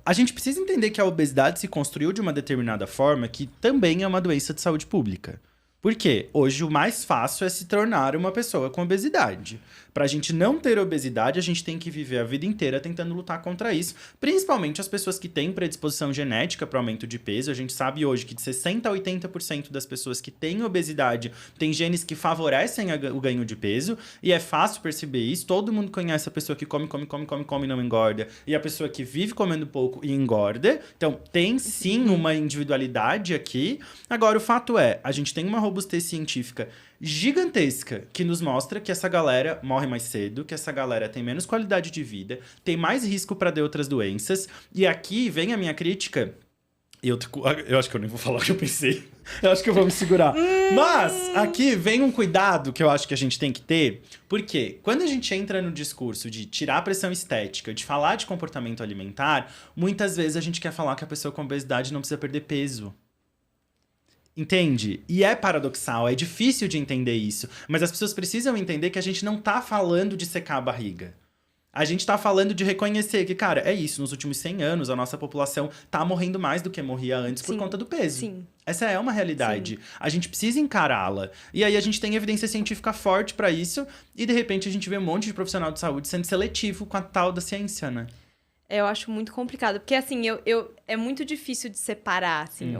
S1: A gente precisa entender que a obesidade se construiu de uma determinada forma que também é uma doença de saúde pública. Por quê? Hoje o mais fácil é se tornar uma pessoa com obesidade. Pra gente não ter obesidade, a gente tem que viver a vida inteira tentando lutar contra isso. Principalmente as pessoas que têm predisposição genética para aumento de peso. A gente sabe hoje que de 60% a 80% das pessoas que têm obesidade têm genes que favorecem o ganho de peso. E é fácil perceber isso. Todo mundo conhece a pessoa que come e não engorda. E a pessoa que vive comendo pouco e engorda. Então, tem sim uma individualidade aqui. Agora, o fato é, a gente tem uma robustez científica gigantesca que nos mostra que essa galera morre mais cedo, que essa galera tem menos qualidade de vida, tem mais risco para ter outras doenças. E aqui vem a minha crítica Eu acho que eu nem vou falar o que eu pensei. Eu acho que eu vou me segurar. Mas aqui vem um cuidado que eu acho que a gente tem que ter. Porque quando a gente entra no discurso de tirar a pressão estética, de falar de comportamento alimentar, muitas vezes a gente quer falar que a pessoa com obesidade não precisa perder peso. Entende? E é paradoxal, é difícil de entender isso. Mas as pessoas precisam entender que a gente não tá falando de secar a barriga. A gente tá falando de reconhecer que, cara, é isso. Nos últimos 100 anos, a nossa população tá morrendo mais do que morria antes por conta do peso.
S2: Sim.
S1: Essa é uma realidade. Sim. A gente precisa encará-la. E aí a gente tem evidência científica forte pra isso. E, de repente, a gente vê um monte de profissional de saúde sendo seletivo com a tal da ciência, né?
S2: Eu acho muito complicado. Porque, assim, é muito difícil de separar, assim,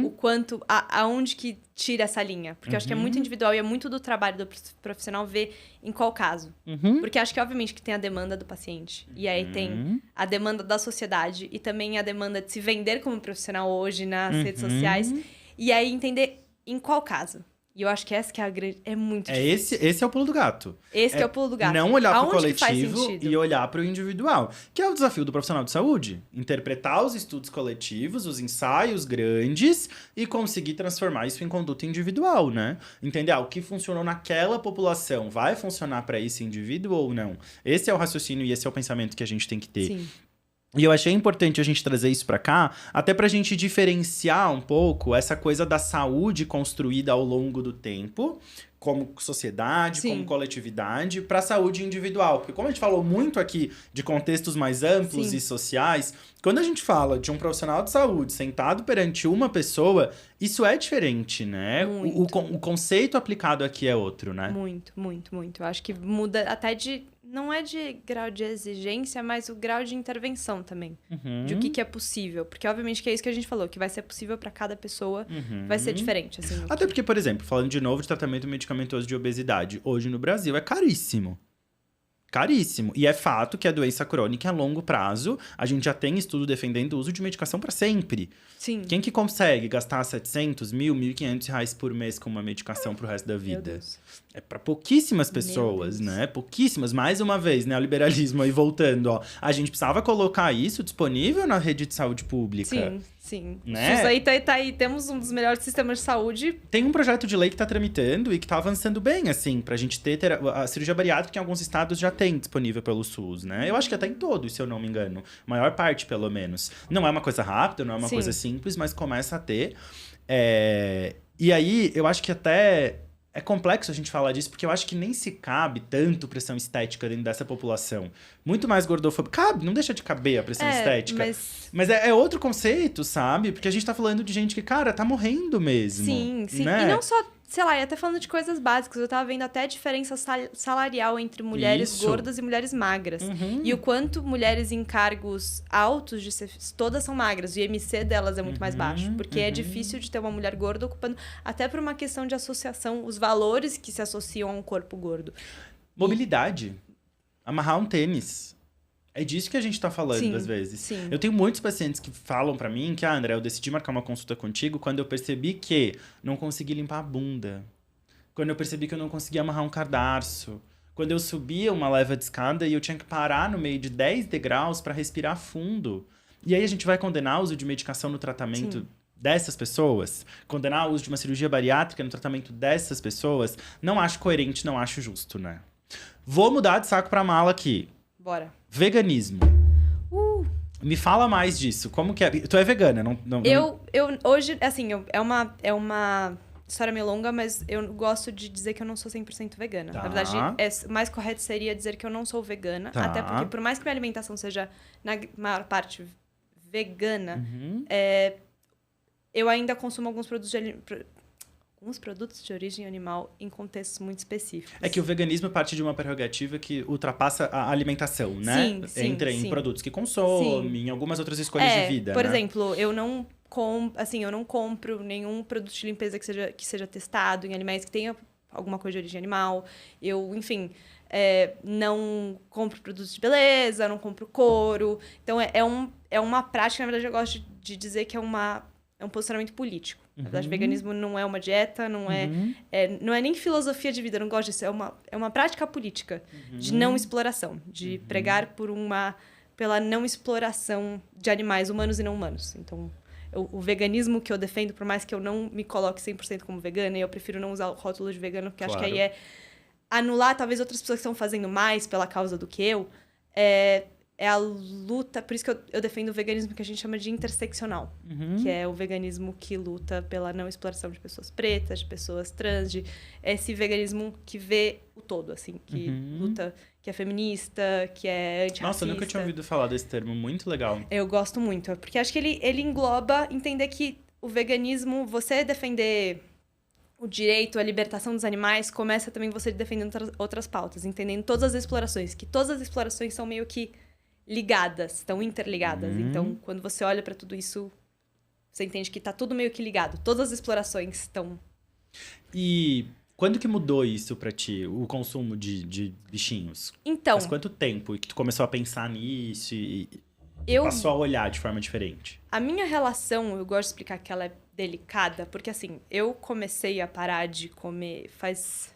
S2: o quanto... Aonde que tira essa linha. Porque eu acho que é muito individual e é muito do trabalho do profissional ver em qual caso. Porque acho que, obviamente, que tem a demanda do paciente. E aí tem a demanda da sociedade. E também a demanda de se vender como profissional hoje nas redes sociais. E aí entender em qual caso. E eu acho que essa que é a grande... É muito difícil.
S1: Esse é o pulo do gato.
S2: Esse que é o pulo do gato.
S1: Não olhar pro coletivo e olhar pro individual. Que é o desafio do profissional de saúde. Interpretar os estudos coletivos, os ensaios grandes e conseguir transformar isso em conduta individual, né? Entender, o que funcionou naquela população vai funcionar para esse indivíduo ou não? Esse é o raciocínio e esse é o pensamento que a gente tem que ter.
S2: Sim.
S1: E eu achei importante a gente trazer isso pra cá, até pra gente diferenciar um pouco essa coisa da saúde construída ao longo do tempo, como sociedade, como coletividade, pra saúde individual. Porque como a gente falou muito aqui de contextos mais amplos e sociais, quando a gente fala de um profissional de saúde sentado perante uma pessoa, isso é diferente, né? O conceito aplicado aqui é outro, né?
S2: Muito, muito, muito. Eu acho que muda até de... Não é de grau de exigência, mas o grau de intervenção também. De o que é possível. Porque, obviamente, que é isso que a gente falou. Que vai ser possível para cada pessoa, vai ser diferente. Assim,
S1: até porque, por exemplo, falando de novo de tratamento medicamentoso de obesidade, hoje no Brasil é caríssimo. Caríssimo. E é fato que a doença crônica, a longo prazo, a gente já tem estudo defendendo o uso de medicação para sempre.
S2: Sim.
S1: Quem que consegue gastar 700, 1.500 reais por mês com uma medicação pro resto da vida?
S2: Meu Deus.
S1: É para pouquíssimas pessoas, né? Pouquíssimas. Mais uma vez, né? O liberalismo aí voltando, ó. A gente precisava colocar isso disponível na rede de saúde pública.
S2: Sim, sim.
S1: Né?
S2: O SUS aí tá aí. Temos um dos melhores sistemas de saúde.
S1: Tem um projeto de lei que tá tramitando e que tá avançando bem, assim, pra gente ter a cirurgia bariátrica em alguns estados já tem disponível pelo SUS, né? Eu acho que até em todos, se eu não me engano. Maior parte, pelo menos. Não é uma coisa rápida, não é uma coisa simples, mas começa a ter. E aí, eu acho que até... É complexo a gente falar disso, porque eu acho que nem se cabe tanto pressão estética dentro dessa população. Muito mais gordofobia. Cabe, não deixa de caber a pressão estética. Mas é outro conceito, sabe? Porque a gente tá falando de gente que, cara, tá morrendo mesmo.
S2: Sim, sim.
S1: Né?
S2: E não só, sei lá, e até falando de coisas básicas. Eu tava vendo até a diferença salarial entre mulheres gordas e mulheres magras. E o quanto mulheres em cargos altos, todas são magras. O IMC delas é muito mais baixo. Porque é difícil de ter uma mulher gorda ocupando... Até por uma questão de associação, os valores que se associam a um corpo gordo.
S1: Mobilidade. Amarrar um tênis. É disso que a gente tá falando, às vezes.
S2: Sim.
S1: Eu tenho muitos pacientes que falam pra mim que, André, eu decidi marcar uma consulta contigo quando eu percebi que não consegui limpar a bunda. Quando eu percebi que eu não conseguia amarrar um cadarço. Quando eu subia uma leva de escada e eu tinha que parar no meio de 10 degraus pra respirar fundo. E aí a gente vai condenar o uso de medicação no tratamento dessas pessoas? Condenar o uso de uma cirurgia bariátrica no tratamento dessas pessoas? Não acho coerente, não acho justo, né? Vou mudar de saco pra mala aqui.
S2: Bora.
S1: Veganismo. Me fala mais disso. Como que é? Tu é vegana, não...
S2: Eu hoje, assim, é uma história meio longa, mas eu gosto de dizer que eu não sou 100% vegana.
S1: Tá.
S2: Na verdade, mais correto seria dizer que eu não sou vegana.
S1: Tá.
S2: Até porque, por mais que minha alimentação seja, na maior parte, vegana, eu ainda consumo alguns produtos de origem animal em contextos muito específicos.
S1: É que o veganismo parte de uma prerrogativa que ultrapassa a alimentação, né?
S2: Sim,
S1: Entra em produtos que consome, em algumas outras escolhas de vida,
S2: por
S1: né?
S2: exemplo, eu não compro nenhum produto de limpeza que seja testado em animais que tenha alguma coisa de origem animal. Eu, enfim, não compro produtos de beleza, não compro couro. Então, é uma prática, na verdade, eu gosto de dizer que é um posicionamento político. Na verdade, veganismo não é uma dieta, não é nem filosofia de vida, eu não gosto disso. É uma prática política de não exploração, de pregar pela não exploração de animais humanos e não humanos. Então, o veganismo que eu defendo, por mais que eu não me coloque 100% como vegana, e eu prefiro não usar o rótulo de vegano, porque acho que aí é anular talvez outras pessoas que estão fazendo mais pela causa do que eu, é a luta... Por isso que eu defendo o veganismo que a gente chama de interseccional, que é o veganismo que luta pela não exploração de pessoas pretas, de pessoas trans, de esse veganismo que vê o todo, assim, que luta, que é feminista, que é antirracista.
S1: Nossa, eu nunca tinha ouvido falar desse termo, muito legal.
S2: Eu gosto muito, porque acho que ele engloba entender que o veganismo, você defender o direito à libertação dos animais, começa também você defendendo outras pautas, entendendo todas as explorações, que todas as explorações são meio que ligadas, estão interligadas. Então, quando você olha para tudo isso, você entende que tá tudo meio que ligado. Todas as explorações estão...
S1: E quando que mudou isso pra ti, o consumo de bichinhos?
S2: Então...
S1: Faz quanto tempo que tu começou a pensar nisso e
S2: eu
S1: passou a olhar de forma diferente?
S2: A minha relação, eu gosto de explicar que ela é delicada, porque assim, eu comecei a parar de comer faz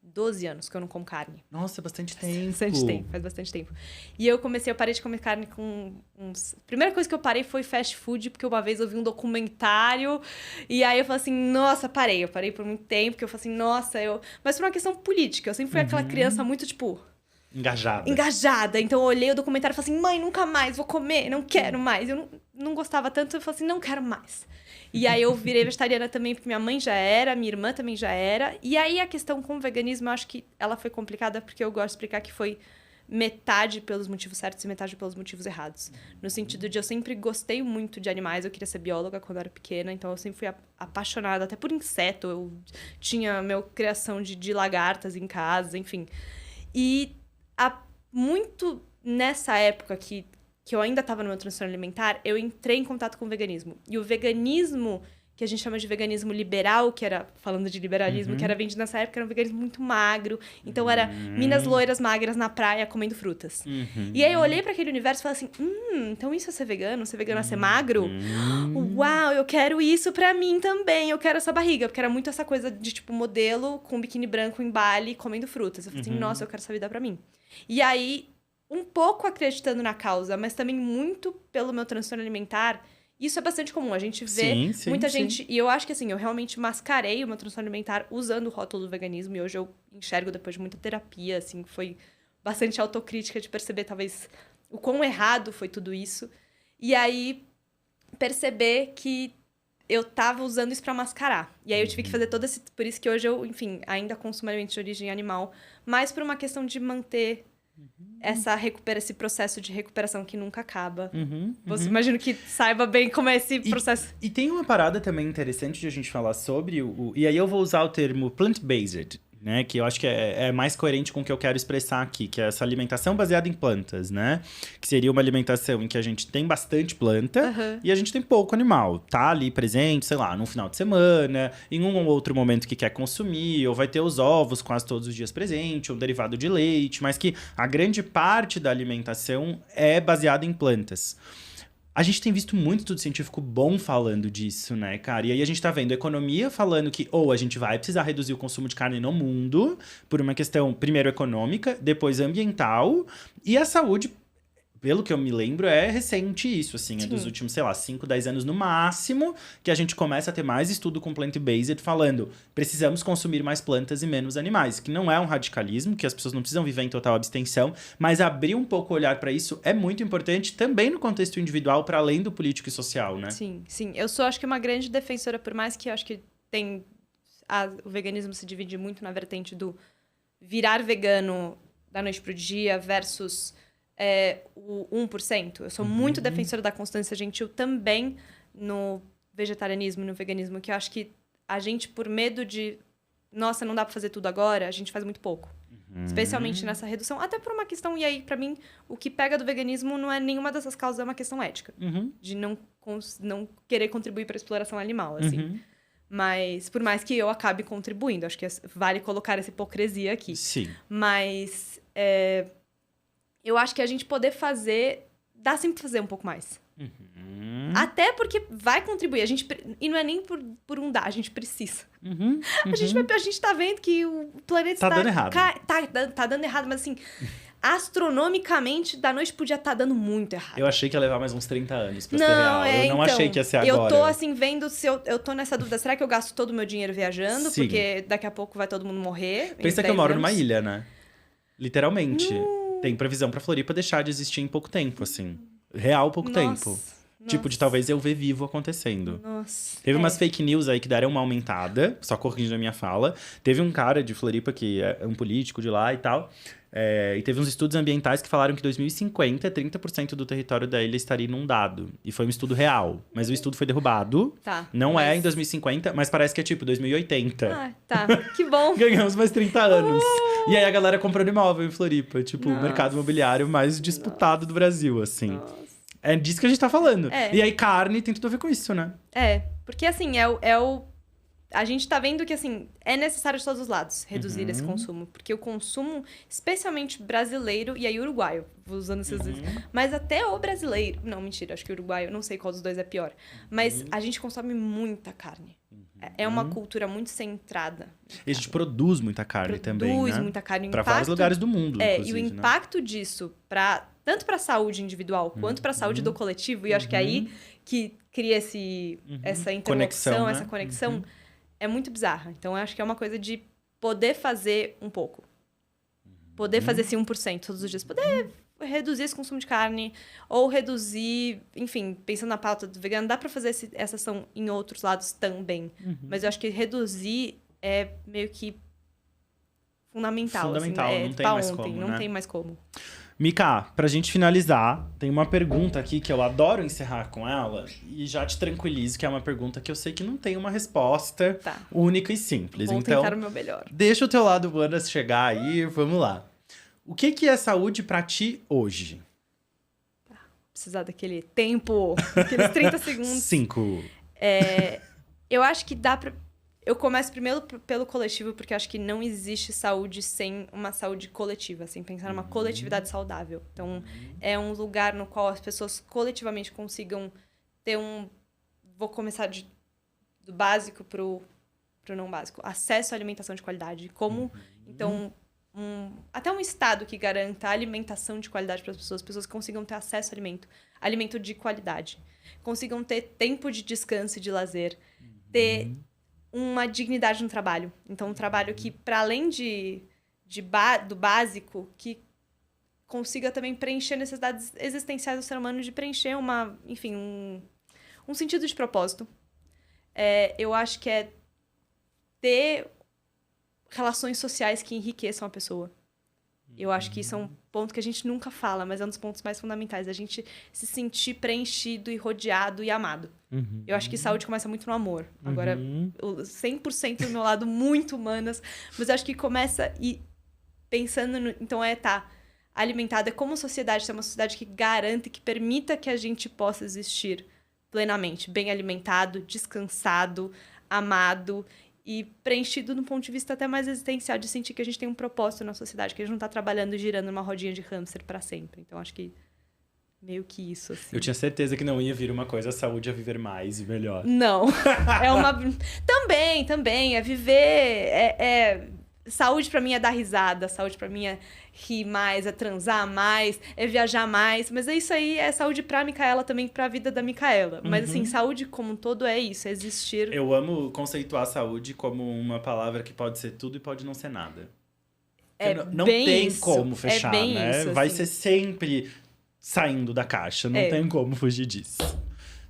S2: 12 anos que eu não como carne.
S1: Nossa, bastante tempo.
S2: Faz bastante tempo. E eu parei de comer carne com uns... Primeira coisa que eu parei foi fast food, porque uma vez eu vi um documentário, e aí eu falei assim, nossa, parei. Eu parei por muito tempo, porque eu falei assim, nossa, eu... Mas por uma questão política, eu sempre fui aquela criança muito, tipo... Engajada. Então eu olhei o documentário e falei assim, mãe, nunca mais vou comer, não quero mais. Eu não gostava tanto, eu falei assim, não quero mais. E aí eu virei vegetariana também, porque minha mãe já era, minha irmã também já era. E aí a questão com o veganismo, eu acho que ela foi complicada, porque eu gosto de explicar que foi metade pelos motivos certos e metade pelos motivos errados. No sentido de eu sempre gostei muito de animais, eu queria ser bióloga quando eu era pequena, então eu sempre fui apaixonada até por inseto. Eu tinha minha criação de lagartas em casa, enfim. E muito nessa época que eu ainda estava no meu transtorno alimentar, eu entrei em contato com o veganismo. E o veganismo, que a gente chama de veganismo liberal, que era, falando de liberalismo, que era vendido nessa época, era um veganismo muito magro. Então, era minas loiras magras na praia comendo frutas. E aí, eu olhei para aquele universo e falei assim, então isso é ser vegano? Ser vegano é ser magro? Uau, eu quero isso pra mim também. Eu quero essa barriga. Porque era muito essa coisa de, tipo, modelo com biquíni branco em Bali, comendo frutas. Eu falei assim, nossa, eu quero essa vida pra mim. E aí, um pouco acreditando na causa, mas também muito pelo meu transtorno alimentar, isso é bastante comum. A gente vê muita gente... E eu acho que, assim, eu realmente mascarei o meu transtorno alimentar usando o rótulo do veganismo. E hoje eu enxergo, depois de muita terapia, assim, foi bastante autocrítica de perceber, talvez, o quão errado foi tudo isso. E aí, perceber que eu tava usando isso pra mascarar. E aí, eu tive que fazer todo esse... Por isso que hoje eu, enfim, ainda consumo alimentos de origem animal, mas por uma questão de manter... esse processo de recuperação que nunca acaba. Você imagino que saiba bem como é esse processo.
S1: E tem uma parada também interessante de a gente falar sobre e aí eu vou usar o termo plant-based, né? Que eu acho que é mais coerente com o que eu quero expressar aqui, que é essa alimentação baseada em plantas, né? Que seria uma alimentação em que a gente tem bastante planta e a gente tem pouco animal. Tá ali presente, sei lá, num final de semana, em um ou outro momento que quer consumir, ou vai ter os ovos quase todos os dias presente, ou derivado de leite, mas que a grande parte da alimentação é baseada em plantas. A gente tem visto muito estudo científico bom falando disso, né, cara? E aí a gente tá vendo a economia falando que ou a gente vai precisar reduzir o consumo de carne no mundo por uma questão, primeiro, econômica, depois ambiental, e a saúde, pelo que eu me lembro, é recente isso, assim, é dos últimos, sei lá, 5, 10 anos no máximo, que a gente começa a ter mais estudo com plant-based falando precisamos consumir mais plantas e menos animais, que não é um radicalismo, que as pessoas não precisam viver em total abstenção, mas abrir um pouco o olhar para isso é muito importante também no contexto individual, para além do político e social, né?
S2: Sim. Eu sou, acho que, uma grande defensora, por mais que eu acho que o veganismo se divide muito na vertente do virar vegano da noite pro dia versus... o 1%. Eu sou muito defensora da constância gentil também no vegetarianismo e no veganismo, que eu acho que a gente, por medo de... Nossa, não dá pra fazer tudo agora, a gente faz muito pouco. Especialmente nessa redução. Até por uma questão... E aí, pra mim, o que pega do veganismo não é nenhuma dessas causas, é uma questão ética. De não querer contribuir pra exploração animal, assim. Mas, por mais que eu acabe contribuindo, acho que vale colocar essa hipocrisia aqui.
S1: Sim.
S2: Mas... eu acho que a gente poder fazer... Dá sempre pra fazer um pouco mais. Até porque vai contribuir. E não é nem por um dar, a gente precisa. A gente tá vendo que o planeta
S1: tá dando errado.
S2: Tá dando errado, mas assim... astronomicamente, da noite pro dia tá dando muito errado.
S1: Eu achei que ia levar mais uns 30 anos pra ser real. Eu não
S2: então,
S1: achei que ia ser agora.
S2: Eu tô, assim, vendo se eu tô nessa dúvida. Será que eu gasto todo o meu dinheiro viajando?
S1: Sim.
S2: Porque daqui a pouco vai todo mundo morrer.
S1: Pensa que eu moro numa ilha, né? Literalmente. Tem previsão pra Floripa deixar de existir em pouco tempo, assim. Real pouco tempo. Tipo, de talvez eu ver vivo acontecendo.
S2: Nossa.
S1: Teve umas fake news aí que deram uma aumentada, só corrigindo a minha fala. Teve um cara de Floripa que é um político de lá e tal. E teve uns estudos ambientais que falaram que em 2050, 30% do território da ilha estaria inundado. E foi um estudo real. Mas o estudo foi derrubado.
S2: Tá.
S1: Não é em 2050, mas parece que é tipo 2080.
S2: Ah, tá. Que bom.
S1: Ganhamos mais 30 anos. E aí a galera comprando imóvel em Floripa. Tipo, o
S2: Nossa.
S1: mercado imobiliário mais disputado do Brasil, assim.
S2: Nossa.
S1: É disso que a gente tá falando.
S2: É.
S1: E aí carne tem tudo a ver com isso, né?
S2: Porque assim, a gente tá vendo que, assim, é necessário de todos os lados reduzir esse consumo. Porque o consumo, especialmente brasileiro e aí uruguaio, vou usando esses dois. Mas até o brasileiro... Não, mentira, acho que o uruguaio, não sei qual dos dois é pior. Mas a gente consome muita carne. É uma cultura muito centrada.
S1: E a gente produz muita carne também, né?
S2: Produz muita carne.
S1: Pra vários lugares do mundo,
S2: e o impacto disso, tanto pra saúde individual, quanto pra saúde do coletivo, e eu acho que é aí que cria essa interlocução, essa conexão, é muito bizarra. Então, eu acho que é uma coisa de poder fazer um pouco. Poder fazer esse 1% todos os dias. Poder reduzir esse consumo de carne, ou reduzir... Enfim, pensando na pauta do vegano, dá pra fazer essa ação em outros lados também. Mas eu acho que reduzir é meio que fundamental.
S1: Fundamental,
S2: assim,
S1: não tem mais como,
S2: Não
S1: né?
S2: tem mais como.
S1: Mika, pra gente finalizar, tem uma pergunta aqui que eu adoro encerrar com ela. E já te tranquilizo que é uma pergunta que eu sei que não tem uma resposta única e simples.
S2: Vou
S1: então,
S2: tentar o meu melhor.
S1: Deixa o teu lado Buenas chegar aí, vamos lá. O que é saúde pra ti hoje?
S2: Precisar daquele tempo, aqueles 30 segundos.
S1: 5.
S2: Eu acho que dá pra... Eu começo primeiro pelo coletivo, porque eu acho que não existe saúde sem uma saúde coletiva, sem pensar numa coletividade saudável. Então, é um lugar no qual as pessoas coletivamente consigam ter Vou começar do básico pro não básico. Acesso à alimentação de qualidade. Como, então... até um estado que garanta alimentação de qualidade para as pessoas consigam ter acesso a alimento de qualidade, consigam ter tempo de descanso e de lazer, ter uma dignidade no trabalho. Então, um trabalho que, para além do básico, que consiga também preencher necessidades existenciais do ser humano, de preencher um sentido de propósito. Eu acho que é ter relações sociais que enriqueçam a pessoa. Eu acho que isso é um ponto que a gente nunca fala, mas é um dos pontos mais fundamentais. A gente se sentir preenchido e rodeado e amado. Eu acho que saúde começa muito no amor. Agora, 100% do meu lado, muito humanas. Mas eu acho que começa pensando no... Então, alimentada como sociedade, ser uma sociedade que garanta e que permita que a gente possa existir plenamente. Bem alimentado, descansado, amado... E preenchido do ponto de vista até mais existencial, de sentir que a gente tem um propósito na sociedade, que a gente não tá trabalhando e girando numa rodinha de hamster para sempre. Então, acho que meio que isso, assim.
S1: Eu tinha certeza que não ia vir uma coisa, a saúde a viver mais e melhor.
S2: Não. Também. É viver... Saúde pra mim é dar risada, saúde pra mim é rir mais, é transar mais, é viajar mais. Mas isso aí é saúde pra Micaela também, pra vida da Micaela. Mas assim, saúde como um todo é isso, é existir.
S1: Eu amo conceituar saúde como uma palavra que pode ser tudo e pode não ser nada. Não tem como fechar, né?
S2: Isso,
S1: vai
S2: assim.
S1: ser sempre saindo da caixa, não tem como fugir disso.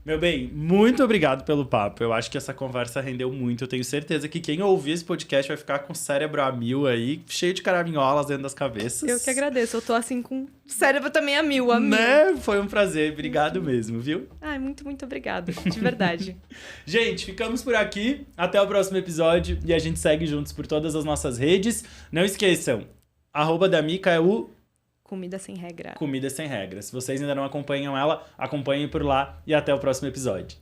S1: Meu bem, muito obrigado pelo papo. Eu acho que essa conversa rendeu muito. Eu tenho certeza que quem ouvir esse podcast vai ficar com o cérebro a mil aí, cheio de caraminholas dentro das cabeças.
S2: Eu que agradeço. Eu tô assim com o cérebro também a mil.
S1: Né? Foi um prazer. Obrigado mesmo, viu?
S2: Ai, muito, muito obrigado. De verdade.
S1: Gente, ficamos por aqui. Até o próximo episódio. E a gente segue juntos por todas as nossas redes. Não esqueçam, @da Mica é o...
S2: Comida Sem Regra.
S1: Comida Sem Regra. Se vocês ainda não acompanham ela, acompanhem por lá e até o próximo episódio.